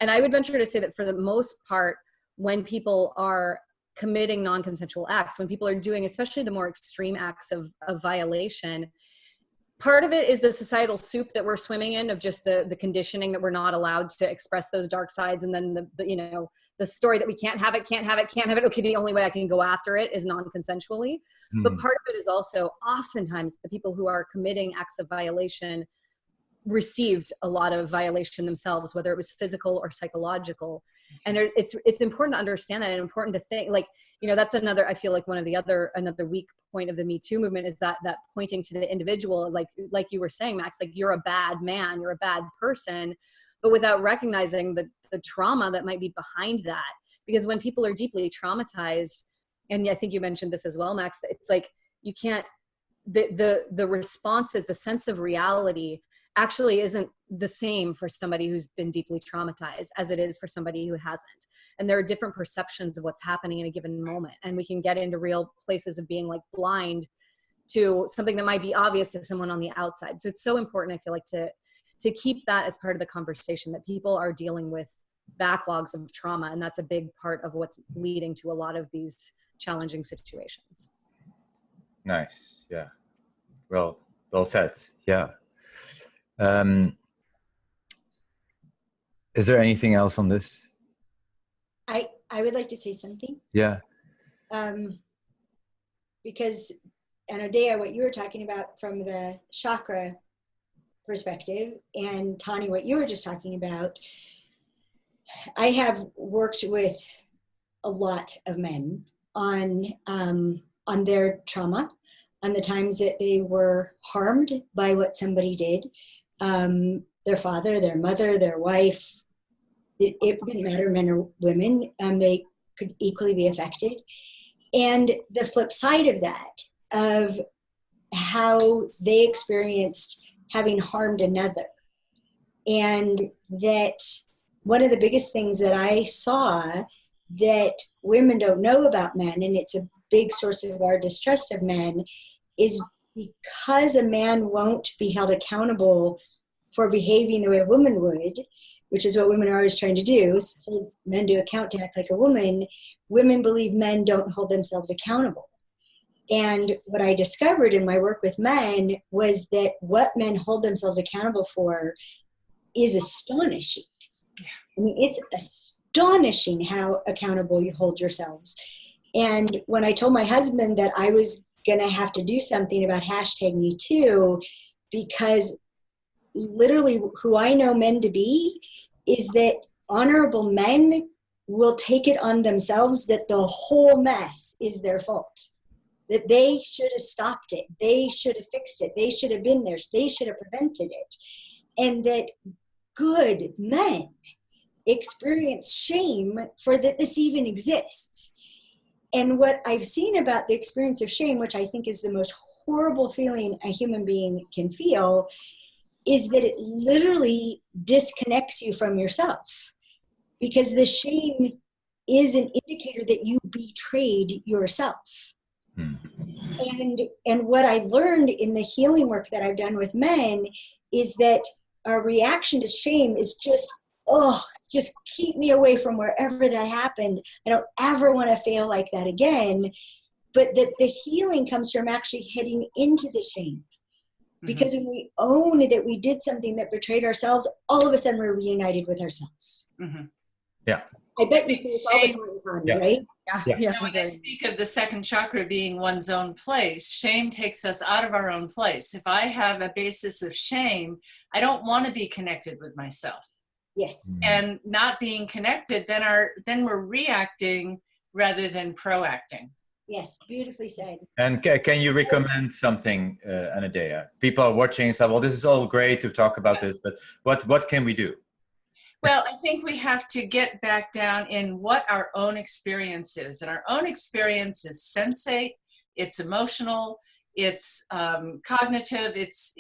And I would venture to say that for the most part, when people are committing non-consensual acts, when people are doing especially the more extreme acts of violation, part of it is the societal soup that we're swimming in, of just the conditioning that we're not allowed to express those dark sides. And then the story that we can't have it. Okay, the only way I can go after it is non-consensually. But part of it is also oftentimes the people who are committing acts of violation received a lot of violation themselves, whether it was physical or psychological. And it's important to understand that, and important to think, like, that's another, I feel like another weak point of the Me Too movement is that pointing to the individual, like you were saying, Max, like, you're a bad man, you're a bad person, but without recognizing the trauma that might be behind that. Because when people are deeply traumatized, and I think you mentioned this as well, Max, it's like, you can't, the responses, the sense of reality actually isn't the same for somebody who's been deeply traumatized as it is for somebody who hasn't. And there are different perceptions of what's happening in a given moment. And we can get into real places of being like blind to something that might be obvious to someone on the outside. So it's so important, I feel like, to keep that as part of the conversation, that people are dealing with backlogs of trauma. And that's a big part of what's leading to a lot of these challenging situations. Nice. Yeah. Well said. Yeah. Is there anything else on this? I would like to say something. Yeah. Because Anodea, what you were talking about from the chakra perspective, and Tani, what you were just talking about, I have worked with a lot of men on their trauma, on the times that they were harmed by what somebody did. Their father, their mother, their wife, it didn't matter, men or women, they could equally be affected. And the flip side of that, of how they experienced having harmed another. And that one of the biggest things that I saw that women don't know about men, and it's a big source of our distrust of men, is because a man won't be held accountable for behaving the way a woman would, which is what women are always trying to do, is hold men to account to act like a woman. Women believe men don't hold themselves accountable. And what I discovered in my work with men was that what men hold themselves accountable for is astonishing. I mean, it's astonishing how accountable you hold yourselves. And when I told my husband that I was going to have to do something about #MeToo, because literally who I know men to be is that honorable men will take it on themselves that the whole mess is their fault, that they should have stopped it, they should have fixed it, they should have been there, they should have prevented it. And that good men experience shame for that this even exists. And what I've seen about the experience of shame, which I think is the most horrible feeling a human being can feel, is that it literally disconnects you from yourself. Because the shame is an indicator that you betrayed yourself. And what I learned in the healing work that I've done with men is that our reaction to shame is just keep me away from wherever that happened. I don't ever want to fail like that again. But that the healing comes from actually heading into the shame. Because when we own that we did something that betrayed ourselves, all of a sudden we're reunited with ourselves. Yeah. I bet you see this all the time, right? Yeah. When I speak of the second chakra being one's own place, shame takes us out of our own place. If I have a basis of shame, I don't want to be connected with myself. Yes. And not being connected, then we're reacting rather than proacting. Yes, beautifully said. And can you recommend something, Anodea? People are watching and say, well, this is all great to talk about this, but what can we do? Well, I think we have to get back down in what our own experience is. And our own experience is sensate, it's emotional, it's cognitive, it's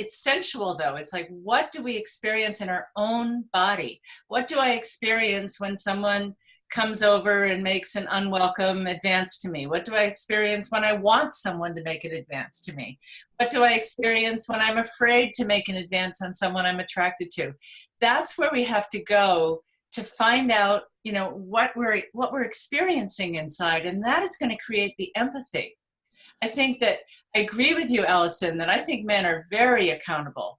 sensual though. It's like, what do we experience in our own body? What do I experience when someone comes over and makes an unwelcome advance to me? What do I experience when I want someone to make an advance to me? What do I experience when I'm afraid to make an advance on someone I'm attracted to? That's where we have to go to find out, what we're experiencing inside, and that is going to create the empathy. I think that I agree with you, Alison, that I think men are very accountable.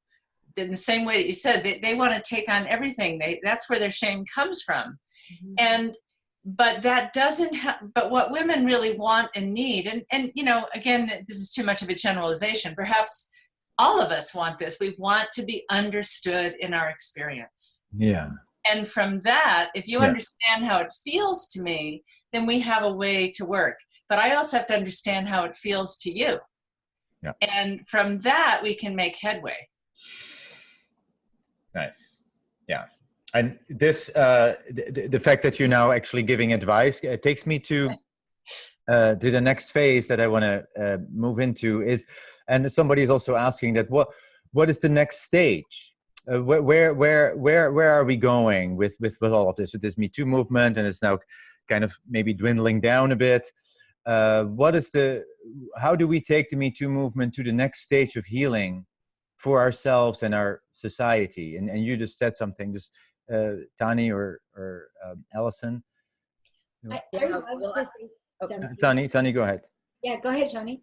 In the same way that you said, they want to take on everything. That's where their shame comes from. Mm-hmm. But that doesn't but what women really want and need, and again, this is too much of a generalization. Perhaps all of us want this. We want to be understood in our experience. Yeah. And from that, if you understand how it feels to me, then we have a way to work. But I also have to understand how it feels to you. Yeah. And from that, we can make headway. Nice. Yeah. And this, the fact that you're now actually giving advice, it takes me to the next phase that I want to move into is, and somebody is also asking that, what is the next stage? Where are we going with all of this, with this Me Too movement, and it's now kind of maybe dwindling down a bit? How do we take the Me Too movement to the next stage of healing for ourselves and our society? And you just said something, just Tani or Alison. Tani, go ahead. Yeah, go ahead, Tani.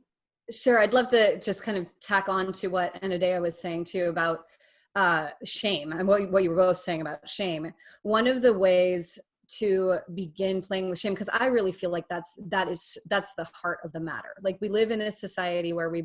Sure, I'd love to just kind of tack on to what Anodea was saying too about shame and what you were both saying about shame. One of the ways to begin playing with shame, because I really feel like that's the heart of the matter. Like, we live in this society where we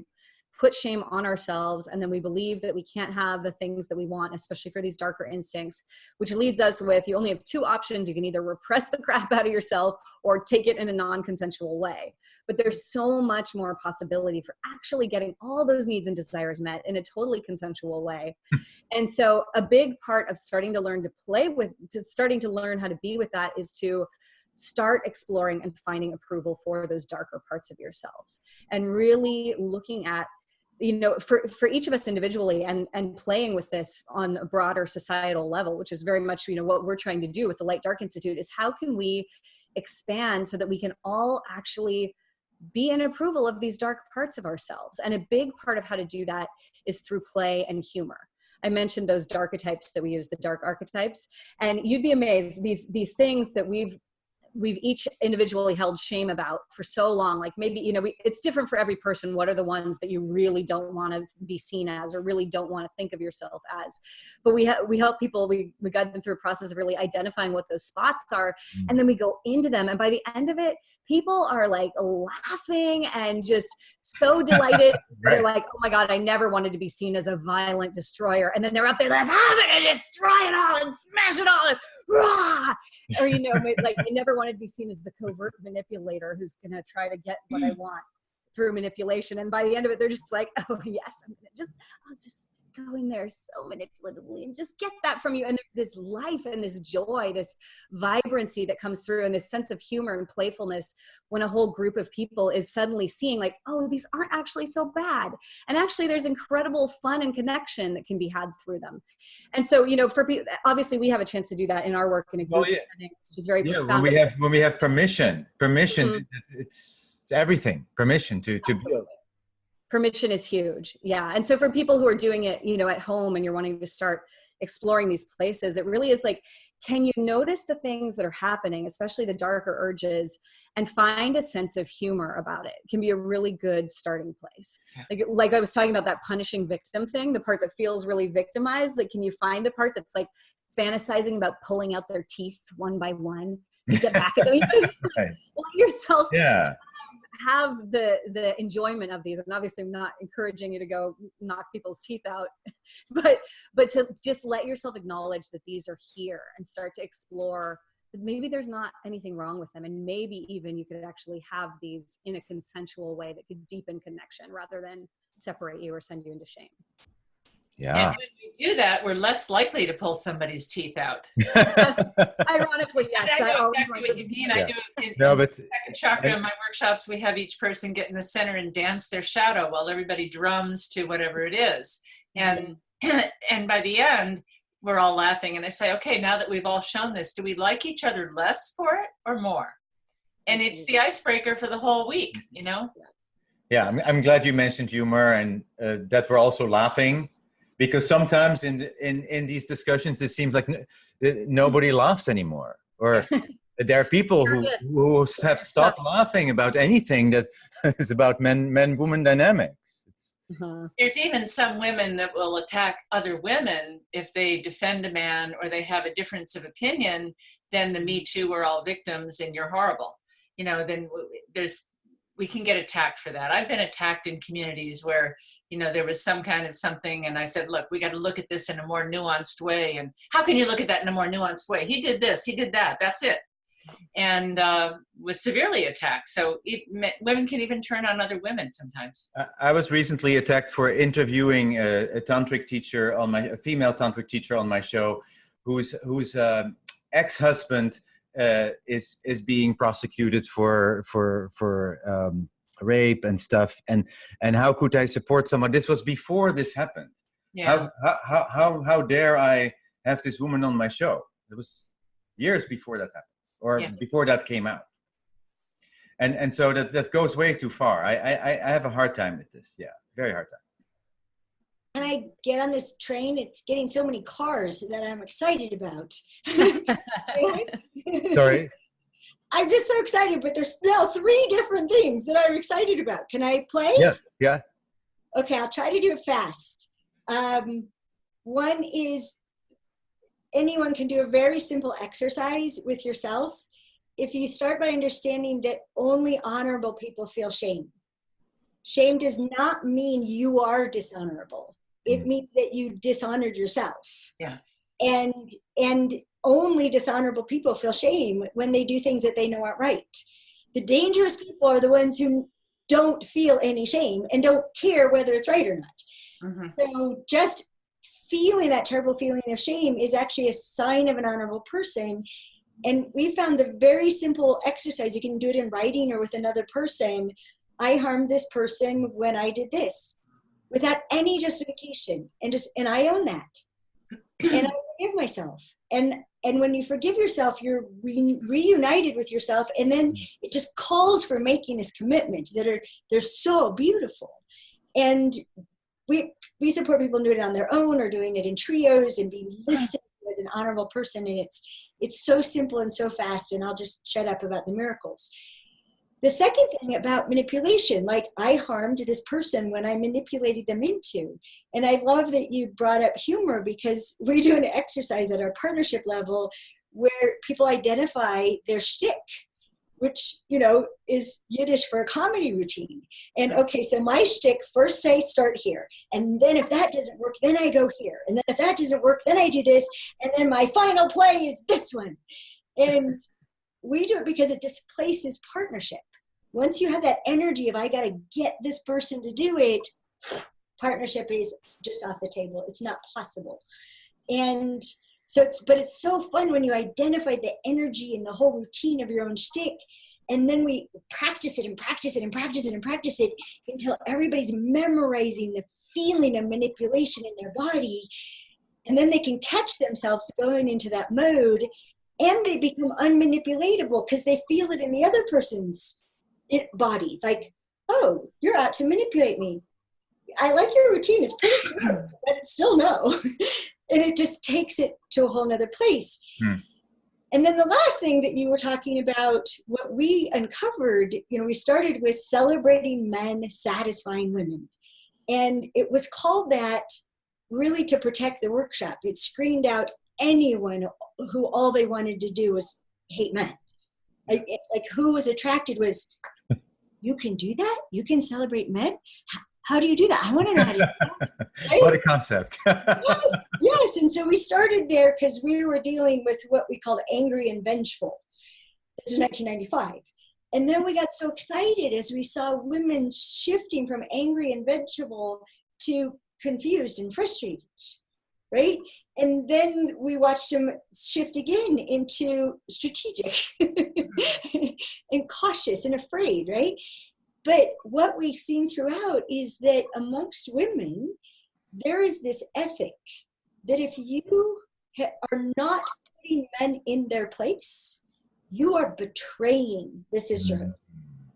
put shame on ourselves, and then we believe that we can't have the things that we want, especially for these darker instincts, which leads us with, you only have two options. You can either repress the crap out of yourself or take it in a non-consensual way. But there's so much more possibility for actually getting all those needs and desires met in a totally consensual way. And so a big part of starting to learn how to be with that is to start exploring and finding approval for those darker parts of yourselves, and really looking at, for each of us individually, and playing with this on a broader societal level, which is very much, what we're trying to do with the Light Dark Institute, is how can we expand so that we can all actually be in approval of these dark parts of ourselves. And a big part of how to do that is through play and humor. I mentioned those dark archetypes that we use, the dark archetypes, and you'd be amazed, these things that we've each individually held shame about for so long. Like, maybe, it's different for every person. What are the ones that you really don't want to be seen as, or really don't want to think of yourself as? But we help people, we guide them through a process of really identifying what those spots are. And then we go into them. And by the end of it, people are like laughing and just so delighted. Right. They're like, oh my God, I never wanted to be seen as a violent destroyer. And then they're up there like, I'm going to destroy it all and smash it all. And rah! Or, like, I never wanted to be seen as the covert manipulator who's going to try to get what I want through manipulation. And by the end of it, they're just like, oh yes, I'll just go in there so manipulatively and just get that from you. And there's this life and this joy, this vibrancy that comes through, and this sense of humor and playfulness when a whole group of people is suddenly seeing like, oh, these aren't actually so bad. And actually there's incredible fun and connection that can be had through them. And so, for people, obviously we have a chance to do that in our work in a group setting, which is very profound. When we have permission, it's everything. Permission to build. Permission is huge. Yeah. And so for people who are doing it, at home, and you're wanting to start exploring these places, it really is like, can you notice the things that are happening, especially the darker urges, and find a sense of humor about it? It can be a really good starting place. Yeah. Like I was talking about that punishing victim thing, the part that feels really victimized. Like, can you find the part that's like fantasizing about pulling out their teeth one by one to get back at them? Just like, let yourself have the enjoyment of these. And obviously I'm not encouraging you to go knock people's teeth out, but to just let yourself acknowledge that these are here and start to explore that maybe there's not anything wrong with them. And maybe even you could actually have these in a consensual way that could deepen connection rather than separate you or send you into shame. Yeah. And when we do that, we're less likely to pull somebody's teeth out. Ironically, yes. And I that know always exactly what you mean. Yeah. I do it in, No, in but second chakra in my workshops. We have each person get in the center and dance their shadow while everybody drums to whatever it is. And and by the end, we're all laughing. And I say, okay, now that we've all shown this, do we like each other less for it or more? And it's the icebreaker for the whole week, you know? yeah, I'm glad you mentioned humor and that we're also laughing, because sometimes in these discussions, it seems like nobody laughs anymore. Or there are people who have stopped laughing about anything that is about men-woman dynamics. There's even some women that will attack other women if they defend a man or they have a difference of opinion. Then the Me Too, we're all victims and you're horrible. You know, then we can get attacked for that. I've been attacked in communities where, you know, there was some kind of something and I said, look, we got to look at this in a more nuanced way. And how can you look at that in a more nuanced way? He did this, he did that, that's it. And was severely attacked. So women can even turn on other women sometimes. I was recently attacked for interviewing a tantric teacher a female tantric teacher on my show, whose ex-husband is being prosecuted for rape and stuff. And how could I support someone? This was before this happened. Yeah. How dare I have this woman on my show? It was years before that happened. Or before that came out. And so that goes way too far. I have a hard time with this. Yeah, very hard time. And I get on this train, it's getting so many cars that I'm excited about. Sorry? I'm just so excited, but there's now 3 different things that I'm excited about. Can I play? Yeah. Okay, I'll try to do it fast. One is, anyone can do a very simple exercise with yourself. If you start by understanding that only honorable people feel shame. Shame does not mean you are dishonorable. It means that you dishonored yourself. Yeah. And only dishonorable people feel shame when they do things that they know aren't right. The dangerous people are the ones who don't feel any shame and don't care whether it's right or not. So just feeling that terrible feeling of shame is actually a sign of an honorable person. And we found the very simple exercise, you can do it in writing or with another person. I harmed this person when I did this, without any justification, and I own that. And I forgive myself. And when you forgive yourself, you're reunited with yourself, and then it just calls for making this commitment they're so beautiful. And we support people doing it on their own or doing it in trios and being listened to as an honorable person. And it's so simple and so fast. And I'll just shut up about the miracles. The second thing about manipulation, like I harmed this person when I manipulated them into. And I love that you brought up humor, because we do an exercise at our partnership level where people identify their shtick, which, you know, is Yiddish for a comedy routine. And okay, so my shtick, first I start here. And then if that doesn't work, then I go here. And then if that doesn't work, then I do this. And then my final play is this one. And we do it because it displaces partnership. Once you have that energy of, I got to get this person to do it, partnership is just off the table. It's not possible. And so but it's so fun when you identify the energy and the whole routine of your own shtick, and then we practice it and practice it and practice it and practice it until everybody's memorizing the feeling of manipulation in their body, and then they can catch themselves going into that mode, and they become unmanipulatable because they feel it in the other person's body. Like, oh, you're out to manipulate me. I like your routine. It's pretty clear, but it's still no. And it just takes it to a whole nother place. And then the last thing that you were talking about, what we uncovered, you know, we started with celebrating men satisfying women. And it was called that really to protect the workshop. It screened out anyone who all they wanted to do was hate men. Like who was attracted was, you can do that? You can celebrate men? How do you do that? I want to know how to do that. Right? What a concept. Yes. And so we started there because we were dealing with what we called angry and vengeful. This was 1995. And then we got so excited as we saw women shifting from angry and vengeful to confused and frustrated, right? And then we watched them shift again into strategic and cautious and afraid, right? But what we've seen throughout is that amongst women, there is this ethic that if you are not putting men in their place, you are betraying the sisterhood.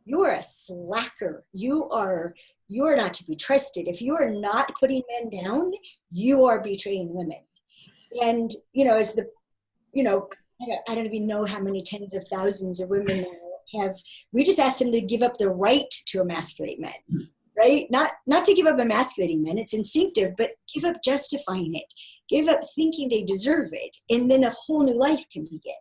You are a slacker. You are not to be trusted. If you are not putting men down, you are betraying women. And, as the, I don't even know how many tens of thousands of women now we just asked them to give up the right to emasculate men, right? Not to give up emasculating men, it's instinctive, but give up justifying it. Give up thinking they deserve it. And then a whole new life can begin.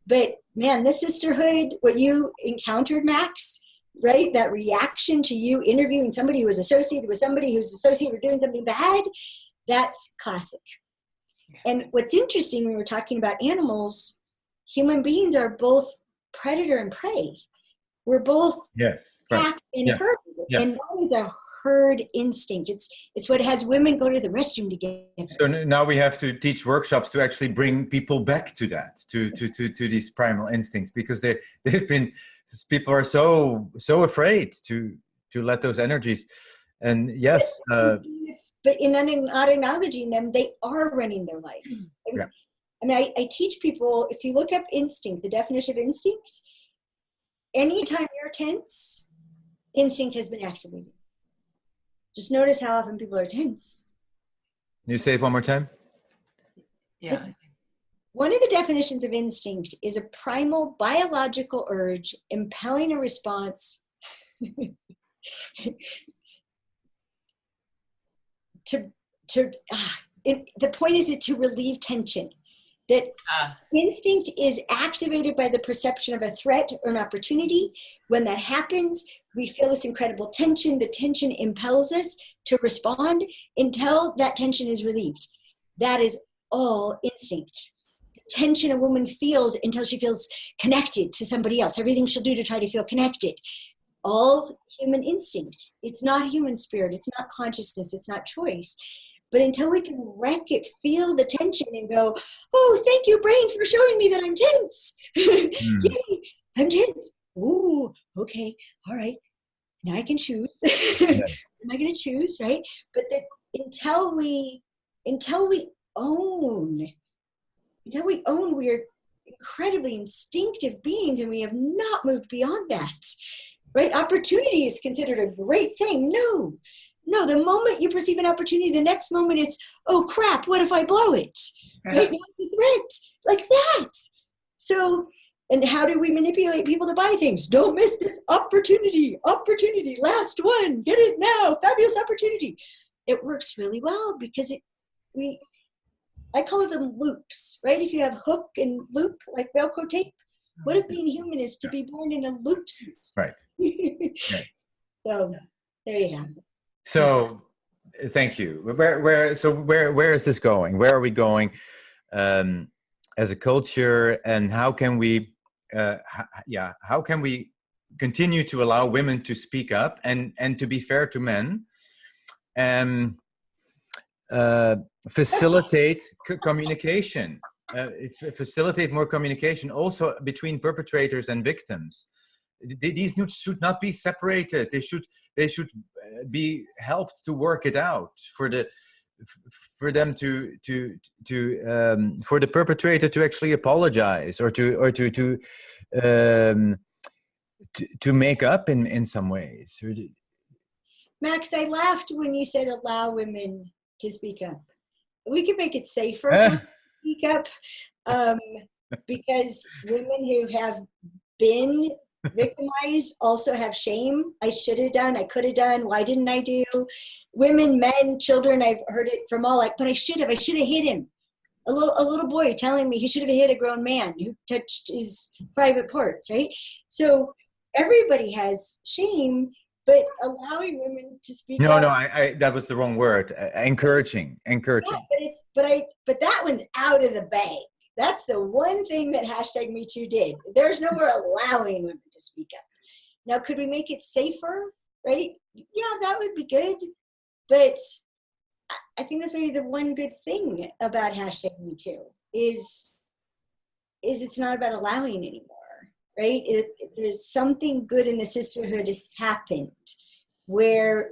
But man, this sisterhood, what you encountered, Max, right? That reaction to you interviewing somebody who was associated with somebody who's associated with doing something bad, that's classic. And what's interesting, when we're talking about animals, human beings are both predator and prey. We're both pack and herd. And that is a herd instinct. It's what has women go to the restroom together. So now we have to teach workshops to actually bring people back to that, to these primal instincts, because people are so afraid to let those energies. And yes, but in not acknowledging them, they are running their lives. Yeah. I mean, I teach people, if you look up instinct, the definition of instinct, anytime you're tense, instinct has been activated. Just notice how often people are tense. Can you say it one more time? Yeah. One of the definitions of instinct is a primal biological urge impelling a response the point is to relieve tension. That instinct is activated by the perception of a threat or an opportunity. When that happens, we feel this incredible tension. The tension impels us to respond until that tension is relieved. That is all instinct. The tension a woman feels until she feels connected to somebody else. Everything she'll do to try to feel connected. All human instinct. It's not human spirit. It's not consciousness. It's not choice. But until we can wreck it, feel the tension and go, oh, thank you, brain, for showing me that I'm tense. Yay, I'm tense. Ooh, okay, all right. Now I can choose. Am I going to choose, right? But until we own, we are incredibly instinctive beings, and we have not moved beyond that, right? Opportunity is considered a great thing. No, the moment you perceive an opportunity, the next moment it's, oh crap, what if I blow it? Right now it's a threat, like that. So, and how do we manipulate people to buy things? Don't miss this opportunity, last one, get it now, fabulous opportunity. It works really well because I call them loops, right? If you have hook and loop, like Velcro tape, what if being human is to be born in a loop suit? Right. So, there you have it. So, thank you. Where is this going? Where are we going as a culture, and how can we continue to allow women to speak up and to be fair to men, and facilitate communication, facilitate more communication also between perpetrators and victims. These should not be separated. They should be helped to work it out for the perpetrator to actually apologize or to make up in some ways. Max, I laughed when you said allow women to speak up. We could make it safer to speak up, because women who have been victimized also have shame. I should have done, I could have done, why didn't I do? Women, men, children, I've heard it from all, like, but I should have hit him. A little boy telling me he should have hit a grown man who touched his private parts, right? So everybody has shame, but allowing women to speak up. No, I that was the wrong word. Encouraging. Yeah, but that one's out of the bag. That's the one thing that #MeToo did. There's no more allowing women to speak up. Now, could we make it safer, right? Yeah, that would be good. But I think that's maybe the one good thing about hashtag Me Too is it's not about allowing anymore, right? There's something good in the sisterhood happened where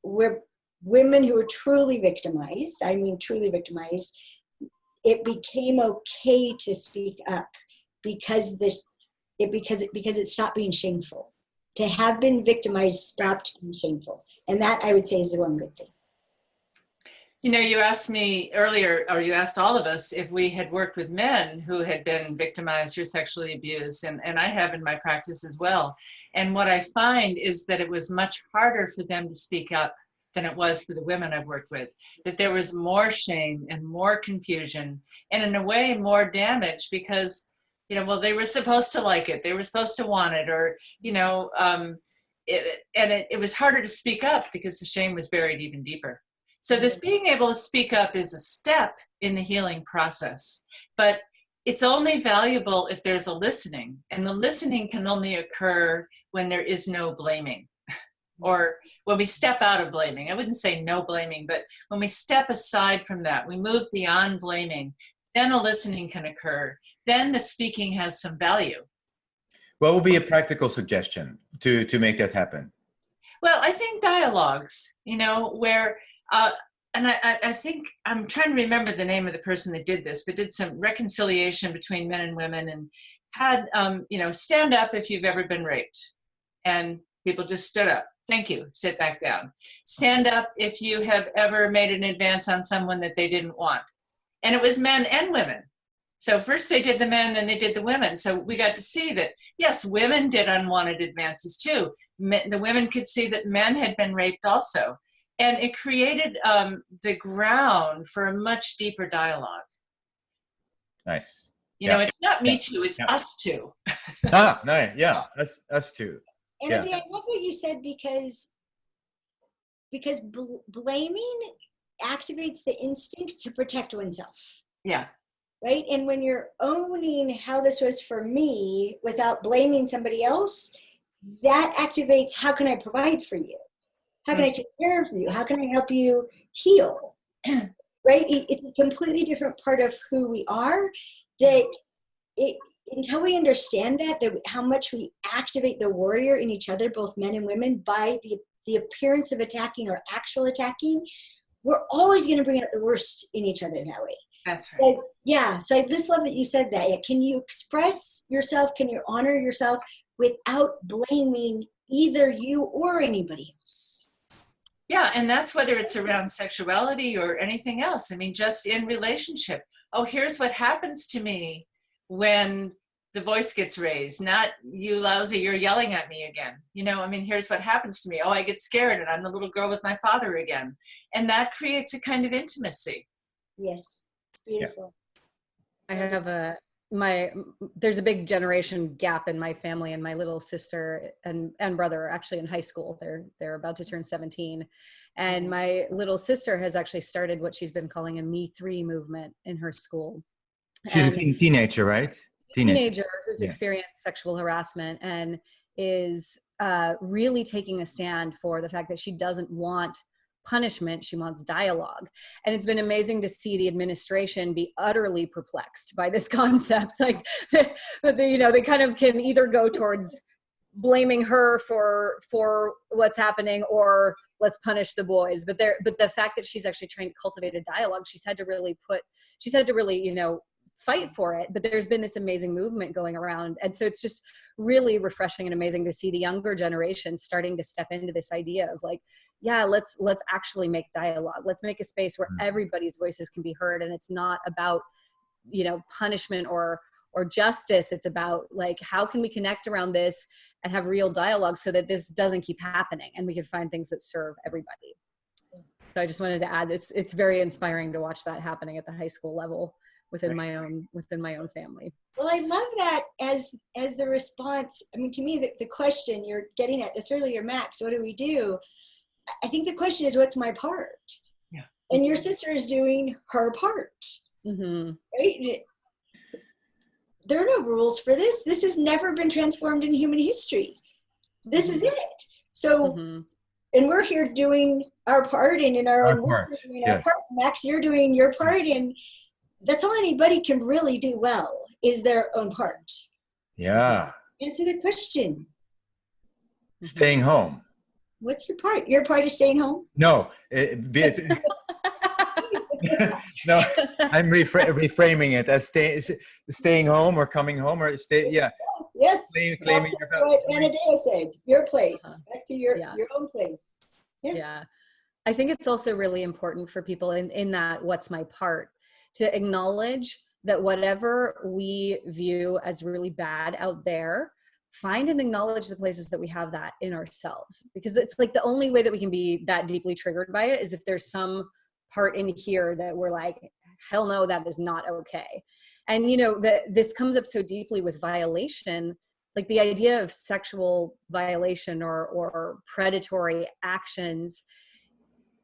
women who were truly victimized, I mean truly victimized, it became okay to speak up because it stopped being shameful. To have been victimized stopped being shameful. And that, I would say, is the one good thing. You know, you asked me earlier, or you asked all of us, if we had worked with men who had been victimized or sexually abused, and I have in my practice as well. And what I find is that it was much harder for them to speak up than it was for the women I've worked with, that there was more shame and more confusion, and in a way more damage because, you know, well, they were supposed to like it, they were supposed to want it, or, you know, it was harder to speak up because the shame was buried even deeper. So this being able to speak up is a step in the healing process, but it's only valuable if there's a listening, and the listening can only occur when there is no blaming, or when we step out of blaming. I wouldn't say no blaming, but when we step aside from that, we move beyond blaming, then a listening can occur. Then the speaking has some value. What would be a practical suggestion to make that happen? Well, I think dialogues, you know, where, and I think, I'm trying to remember the name of the person that did this, but did some reconciliation between men and women, and had, you know, stand up if you've ever been raped. And people just stood up. Thank you. Sit back down. Stand up if you have ever made an advance on someone that they didn't want. And it was men and women. So first they did the men, then they did the women. So we got to see that, yes, women did unwanted advances too. The women could see that men had been raped also. And it created the ground for a much deeper dialogue. Nice. You know, it's not me too, it's us too. Ah, nice. Yeah, us too. Anodea, I love what you said because blaming activates the instinct to protect oneself. Yeah. Right? And when you're owning how this was for me without blaming somebody else, that activates, how can I provide for you? How can I take care of you? How can I help you heal? Right? It's a completely different part of who we are, that until we understand that how much we activate the warrior in each other, both men and women, by the appearance of attacking or actual attacking, we're always going to bring out the worst in each other that way. That's right. So, yeah. So I just love that you said that. Can you express yourself? Can you honor yourself without blaming either you or anybody else? Yeah, and that's whether it's around sexuality or anything else. I mean, just in relationship. Oh, here's what happens to me when the voice gets raised. Not, you lousy, you're yelling at me again. You know, I mean, here's what happens to me. Oh, I get scared and I'm the little girl with my father again. And that creates a kind of intimacy. Yes, it's beautiful. I have there's a big generation gap in my family, and my little sister and brother are actually in high school. They're about to turn 17. And my little sister has actually started what she's been calling a Me Three movement in her school. She's a teenager, right? Teenager who's experienced sexual harassment and is really taking a stand for the fact that she doesn't want punishment, she wants dialogue. And it's been amazing to see the administration be utterly perplexed by this concept. Like, they kind of can either go towards blaming her for what's happening, or let's punish the boys. But the fact that she's actually trying to cultivate a dialogue, she's had to really, fight for it. But there's been this amazing movement going around. And so it's just really refreshing and amazing to see the younger generation starting to step into this idea of like, yeah, let's actually make dialogue. Let's make a space where everybody's voices can be heard. And it's not about, punishment or justice. It's about like, how can we connect around this and have real dialogue so that this doesn't keep happening and we can find things that serve everybody. So I just wanted to add, it's very inspiring to watch that happening at the high school level within my own family. Well, I love that as the response. I mean, to me, the question you're getting at this earlier, Max, what do we do? I think the question is, what's my part? Yeah. And your sister is doing her part. Mm-hmm. Right? There are no rules for this. This has never been transformed in human history. This is it. So, and we're here doing our part, and in our Our own way, part, we're doing our yes. part. Max, you're doing your part, and that's all anybody can really do well, is their own part. Yeah. Answer the question. Staying home. What's your part? Your part is staying home? No. No, I'm reframing it as staying home or coming home or stay. Yeah. Yes. Claiming What Anodea said. Your place. Back to your own place. Yeah. I think it's also really important for people in that what's my part to acknowledge that whatever we view as really bad out there, find and acknowledge the places that we have that in ourselves, because it's like the only way that we can be that deeply triggered by it is if there's some part in here that we're like, hell no, that is not okay. And you know, this comes up so deeply with violation, like the idea of sexual violation or predatory actions.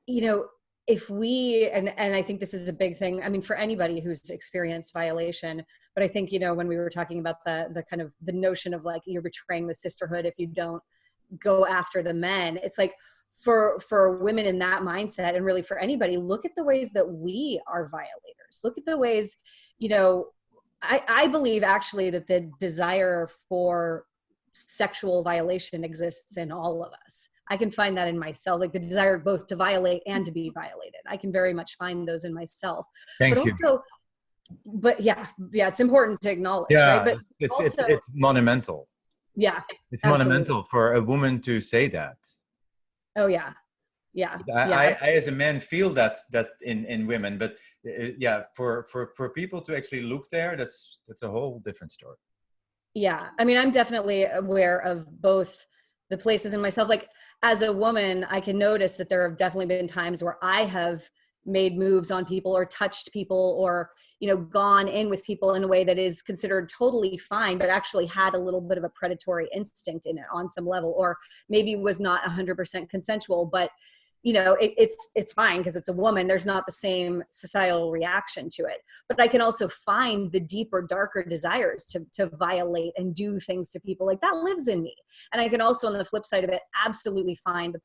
You know, if we, and I think this is a big thing, I mean, for anybody who's experienced violation, but I think, you know, when we were talking about the kind of the notion of like, you're betraying the sisterhood if you don't go after the men, it's like for women in that mindset, and really for anybody, look at the ways that we are violators. Look at the ways, you know, I believe actually that the desire for sexual violation exists in all of us. I can find that in myself, like the desire both to violate and to be violated. I can very much find those in myself. Thank but you. Also, but yeah, it's important to acknowledge, yeah, right? But it's monumental. Yeah, it's absolutely. monumental for a woman to say that. Oh yeah, yeah. I as a man feel that in women, but yeah, for people to actually look there, that's a whole different story. Yeah, I mean, I'm definitely aware of both the places in myself. Like as a woman, I can notice that there have definitely been times where I have made moves on people or touched people or, you know, gone in with people in a way that is considered totally fine, but actually had a little bit of a predatory instinct in it on some level, or maybe was not 100% consensual, but you know, it's fine because it's a woman. There's not the same societal reaction to it. But I can also find the deeper, darker desires to violate and do things to people. Like that lives in me. And I can also, on the flip side of it, absolutely find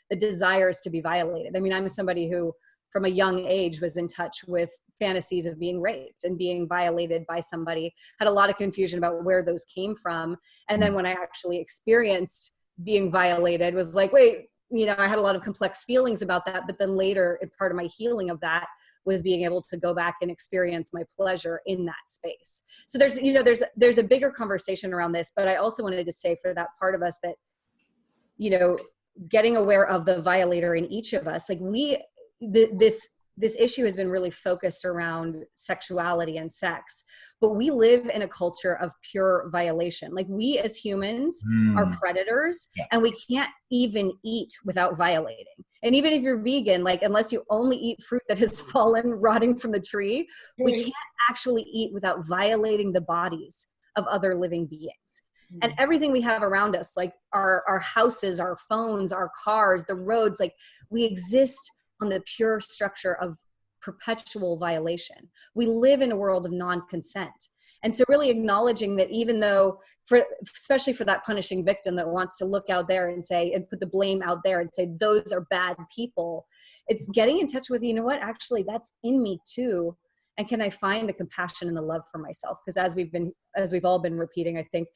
the desires to be violated. I mean, I'm somebody who, from a young age, was in touch with fantasies of being raped and being violated by somebody, had a lot of confusion about where those came from. And then when I actually experienced being violated, was like, wait, you know, I had a lot of complex feelings about that, but then later, part of my healing of that was being able to go back and experience my pleasure in that space. So there's, you know, there's a bigger conversation around this, but I also wanted to say for that part of us that, you know, getting aware of the violator in each of us, like this issue has been really focused around sexuality and sex, but we live in a culture of pure violation. Like we as humans are predators, and we can't even eat without violating. And even if you're vegan, like unless you only eat fruit that has fallen rotting from the tree, we can't actually eat without violating the bodies of other living beings. And everything we have around us, like our houses, our phones, our cars, the roads, like we exist on the pure structure of perpetual violation. We live in a world of non-consent. And so really acknowledging that, even though, especially for that punishing victim that wants to look out there and say, and put the blame out there and say, those are bad people, it's getting in touch with, you know what, actually that's in me too. And can I find the compassion and the love for myself? Because as we've all been repeating, I think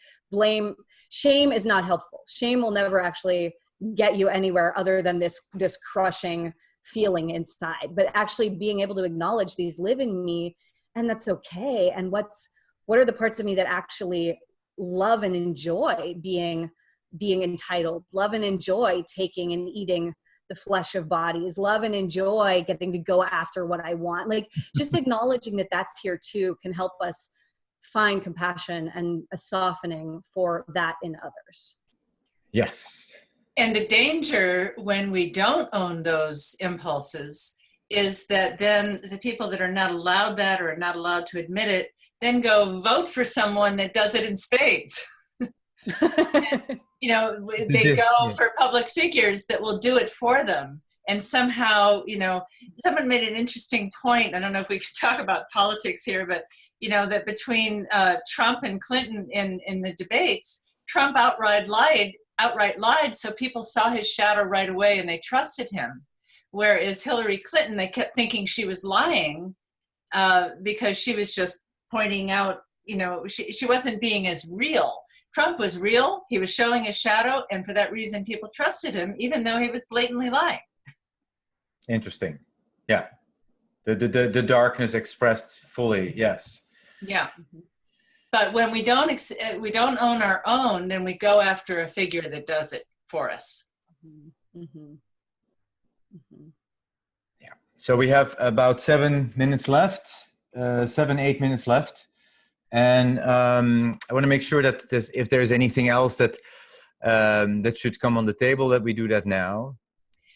shame is not helpful. Shame will never actually get you anywhere other than this crushing feeling inside. But actually being able to acknowledge these live in me, and that's okay. And what are the parts of me that actually love and enjoy being entitled, love and enjoy taking and eating the flesh of bodies, love and enjoy getting to go after what I want. Like just acknowledging that that's here too can help us find compassion and a softening for that in others. Yes. And the danger when we don't own those impulses is that then the people that are not allowed that or are not allowed to admit it then go vote for someone that does it in spades. And, you know, they go for public figures that will do it for them. And somehow, you know, someone made an interesting point. I don't know if we could talk about politics here, but, you know, that between Trump and Clinton in the debates, Trump outright lied, so people saw his shadow right away and they trusted him. Whereas Hillary Clinton, they kept thinking she was lying because she was just pointing out, you know, she wasn't being as real. Trump was real. He was showing his shadow. And for that reason, people trusted him, even though he was blatantly lying. Interesting. Yeah. The darkness expressed fully. Yes. Yeah. But when we don't own our own, then we go after a figure that does it for us. Yeah. So we have about 7 minutes left, 8 minutes left. And I want to make sure that if there's anything else that that should come on the table, that we do that now.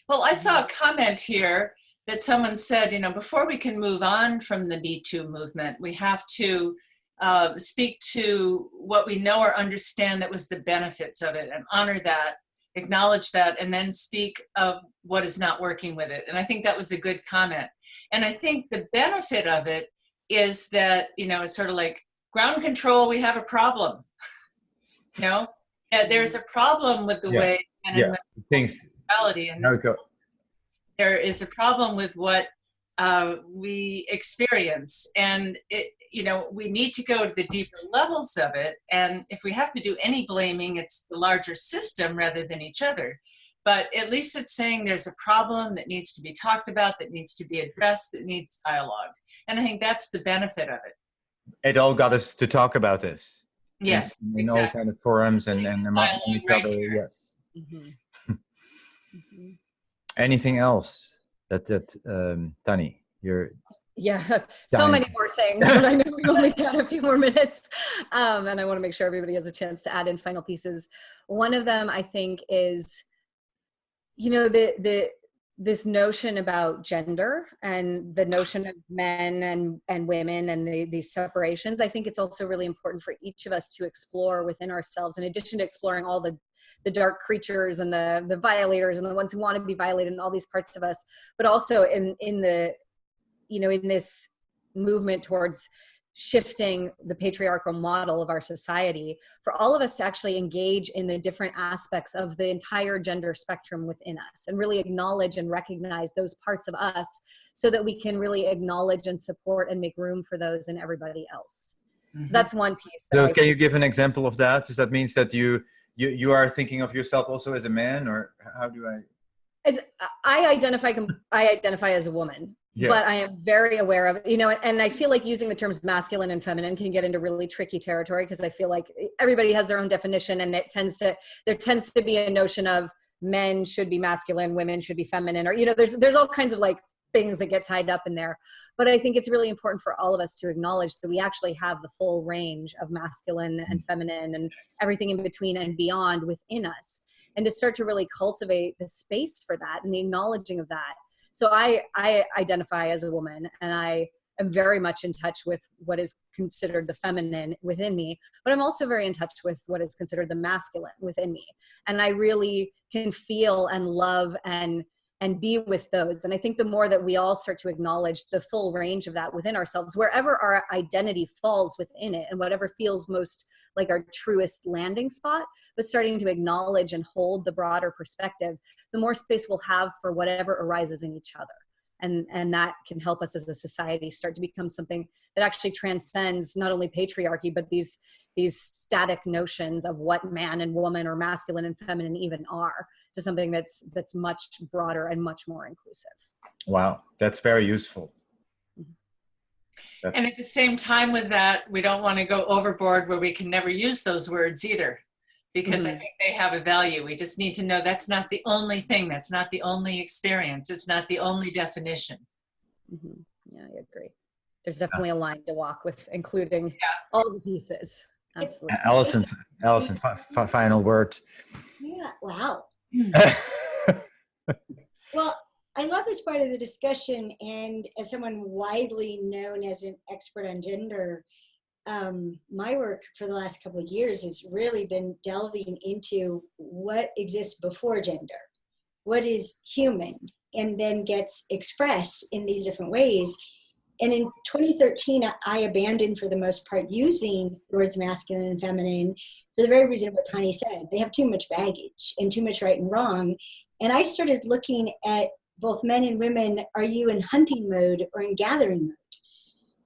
Well, I saw a comment here that someone said, you know, before we can move on from the Me Too movement, we have to speak to what we know or understand that was the benefits of it and honor that, acknowledge that, and then speak of what is not working with it. And I think that was a good comment. And I think the benefit of it is that, you know, it's sort of like ground control, we have a problem. You know, that there's a problem with the way men and women's sexuality, and there is a problem with what we experience, and it, you know, we need to go to the deeper levels of it. And if we have to do any blaming, it's the larger system rather than each other. But at least it's saying there's a problem that needs to be talked about, that needs to be addressed, that needs dialogue. And I think that's the benefit of it. It all got us to talk about this. Yes, in all kind of forums and among each other. Yes. Anything else that Tani, you're so many more things, but I know we only got a few more minutes, and I want to make sure everybody has a chance to add in final pieces. One of them, I think, is, you know, this notion about gender and the notion of men and women and these separations. I think it's also really important for each of us to explore within ourselves, in addition to exploring all the dark creatures and the violators and the ones who want to be violated and all these parts of us, but also in the, you know, in this movement towards shifting the patriarchal model of our society, for all of us to actually engage in the different aspects of the entire gender spectrum within us and really acknowledge and recognize those parts of us so that we can really acknowledge and support and make room for those in everybody else. So that's one piece. So can you give an example of that? Does that mean that you are thinking of yourself also as a man, or how do I? I identify as a woman. Yes. But I am very aware of, you know, and I feel like using the terms masculine and feminine can get into really tricky territory, because I feel like everybody has their own definition, and there tends to be a notion of men should be masculine, women should be feminine, or, you know, there's all kinds of like things that get tied up in there. But I think it's really important for all of us to acknowledge that we actually have the full range of masculine and feminine and everything in between and beyond within us, and to start to really cultivate the space for that and the acknowledging of that. So I identify as a woman, and I am very much in touch with what is considered the feminine within me, but I'm also very in touch with what is considered the masculine within me. And I really can feel and love and be with those. And I think the more that we all start to acknowledge the full range of that within ourselves, wherever our identity falls within it and whatever feels most like our truest landing spot, but starting to acknowledge and hold the broader perspective, the more space we'll have for whatever arises in each other. And that can help us as a society start to become something that actually transcends not only patriarchy, but these static notions of what man and woman or masculine and feminine even are, to something that's much broader and much more inclusive. Wow, that's very useful. And at the same time with that, we don't want to go overboard where we can never use those words either, because I think they have a value. We just need to know that's not the only thing. That's not the only experience. It's not the only definition. Yeah, I agree. There's definitely a line to walk with, including all the pieces. Absolutely. Alison, final word. Yeah, wow. Well, I love this part of the discussion, and as someone widely known as an expert on gender, my work for the last couple of years has really been delving into what exists before gender, what is human, and then gets expressed in these different ways. And in 2013, I abandoned, for the most part, using the words masculine and feminine for the very reason of what Tani said. They have too much baggage and too much right and wrong. And I started looking at both men and women, are you in hunting mode or in gathering mode?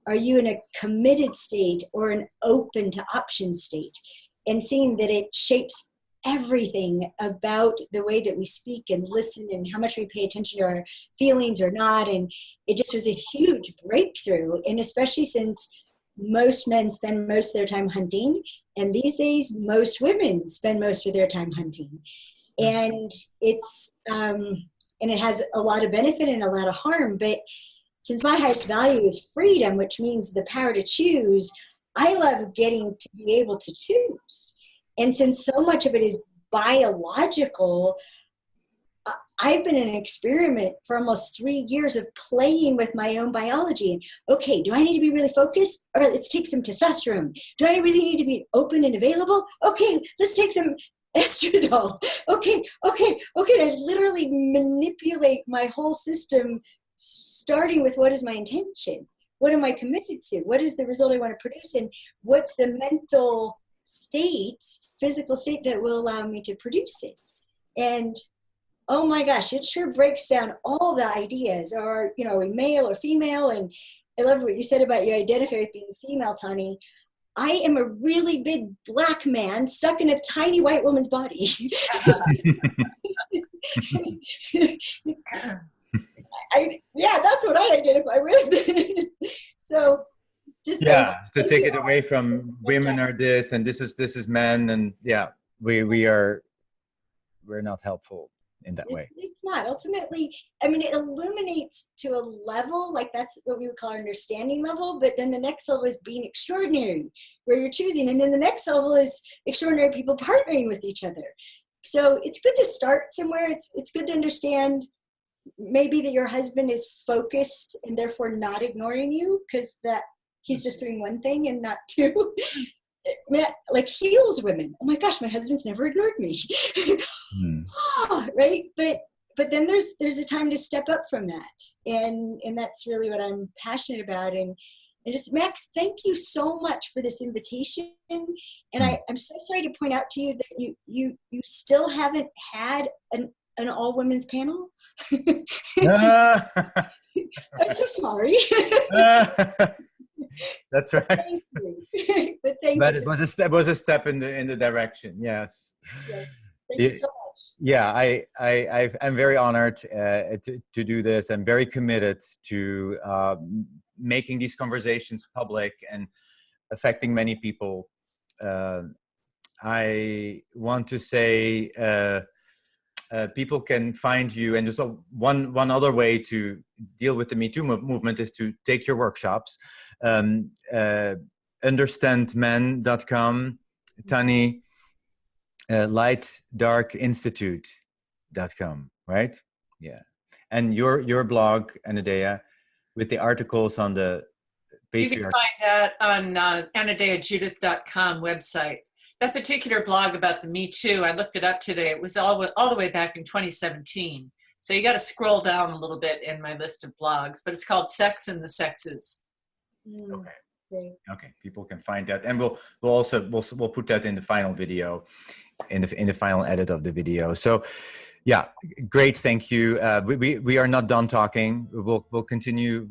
Are you in a committed state or an open to option state? And seeing that it shapes everything about the way that we speak and listen and how much we pay attention to our feelings or not. And it just was a huge breakthrough. And especially since most men spend most of their time hunting, and these days most women spend most of their time hunting. And it's and it has a lot of benefit and a lot of harm. But since my highest value is freedom, which means the power to choose, I love getting to be able to choose. And since so much of it is biological, I've been in an experiment for almost 3 years of playing with my own biology. And okay, do I need to be really focused? All right, let's take some testosterone. Do I really need to be open and available? Okay, let's take some estradiol. Okay. I literally manipulate my whole system, starting with what is my intention? What am I committed to? What is the result I want to produce? And what's the mental state, physical state that will allow me to produce it? And oh my gosh, it sure breaks down all the ideas, or, you know, male or female. And I love what you said about you identify with being female, Tani. I am a really big black man stuck in a tiny white woman's body. Yeah, that's what I identify with. So just to take it away from women are this and this is men, and we're not helpful in that way. It's not. Ultimately, I mean, it illuminates to a level, like that's what we would call our understanding level, but then the next level is being extraordinary, where you're choosing, and then the next level is extraordinary people partnering with each other. So it's good to start somewhere. It's good to understand maybe that your husband is focused and therefore not ignoring you because that he's just doing one thing and not two. Like heals women. Oh my gosh, my husband's never ignored me. Right? But then there's a time to step up from that. And that's really what I'm passionate about. And just, Max, thank you so much for this invitation. And I'm so sorry to point out to you that you still haven't had an all women's panel. I'm so sorry. That's right. Thank you. But it was a step in the direction. Yes. Thank you so much. Yeah, I'm very honored to do this. I'm very committed to making these conversations public and affecting many people. I want to say people can find you, and there's one other way to deal with the Me Too movement is to take your workshops. Understandmen.com, Tani, lightdarkinstitute.com, right? Yeah. And your blog, Anodea, with the articles on the patriarchy. You can find that on AnodeaJudith.com website. That particular blog about the Me Too, I looked it up today. It was all the way back in 2017. So you got to scroll down a little bit in my list of blogs, but it's called Sex and the Sexes. Okay. Okay, people can find that, and we'll put that in the final video, in the final edit of the video. So, yeah, great, thank you. We are not done talking. We'll continue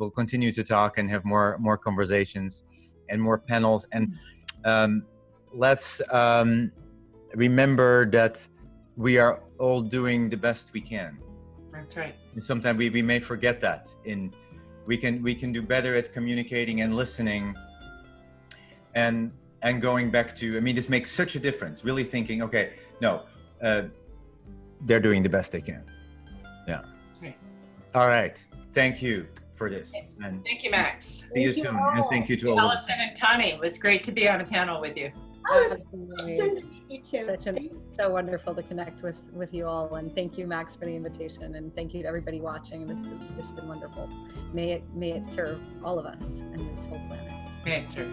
to talk and have more conversations and more panels. And let's remember that we are all doing the best we can. That's right. And sometimes we may forget that. We can do better at communicating and listening, and going back to, I mean, this makes such a difference. Really thinking, okay, no, they're doing the best they can. Yeah. That's right. All right. Thank you for this. And thank you, Max. See you soon. And thank you to all. Alison and Tani, it was great to be on a panel with you. You too. So wonderful to connect with you all, and thank you, Max, for the invitation, and thank you to everybody watching. This has just been wonderful. May it serve all of us and this whole planet. May it serve.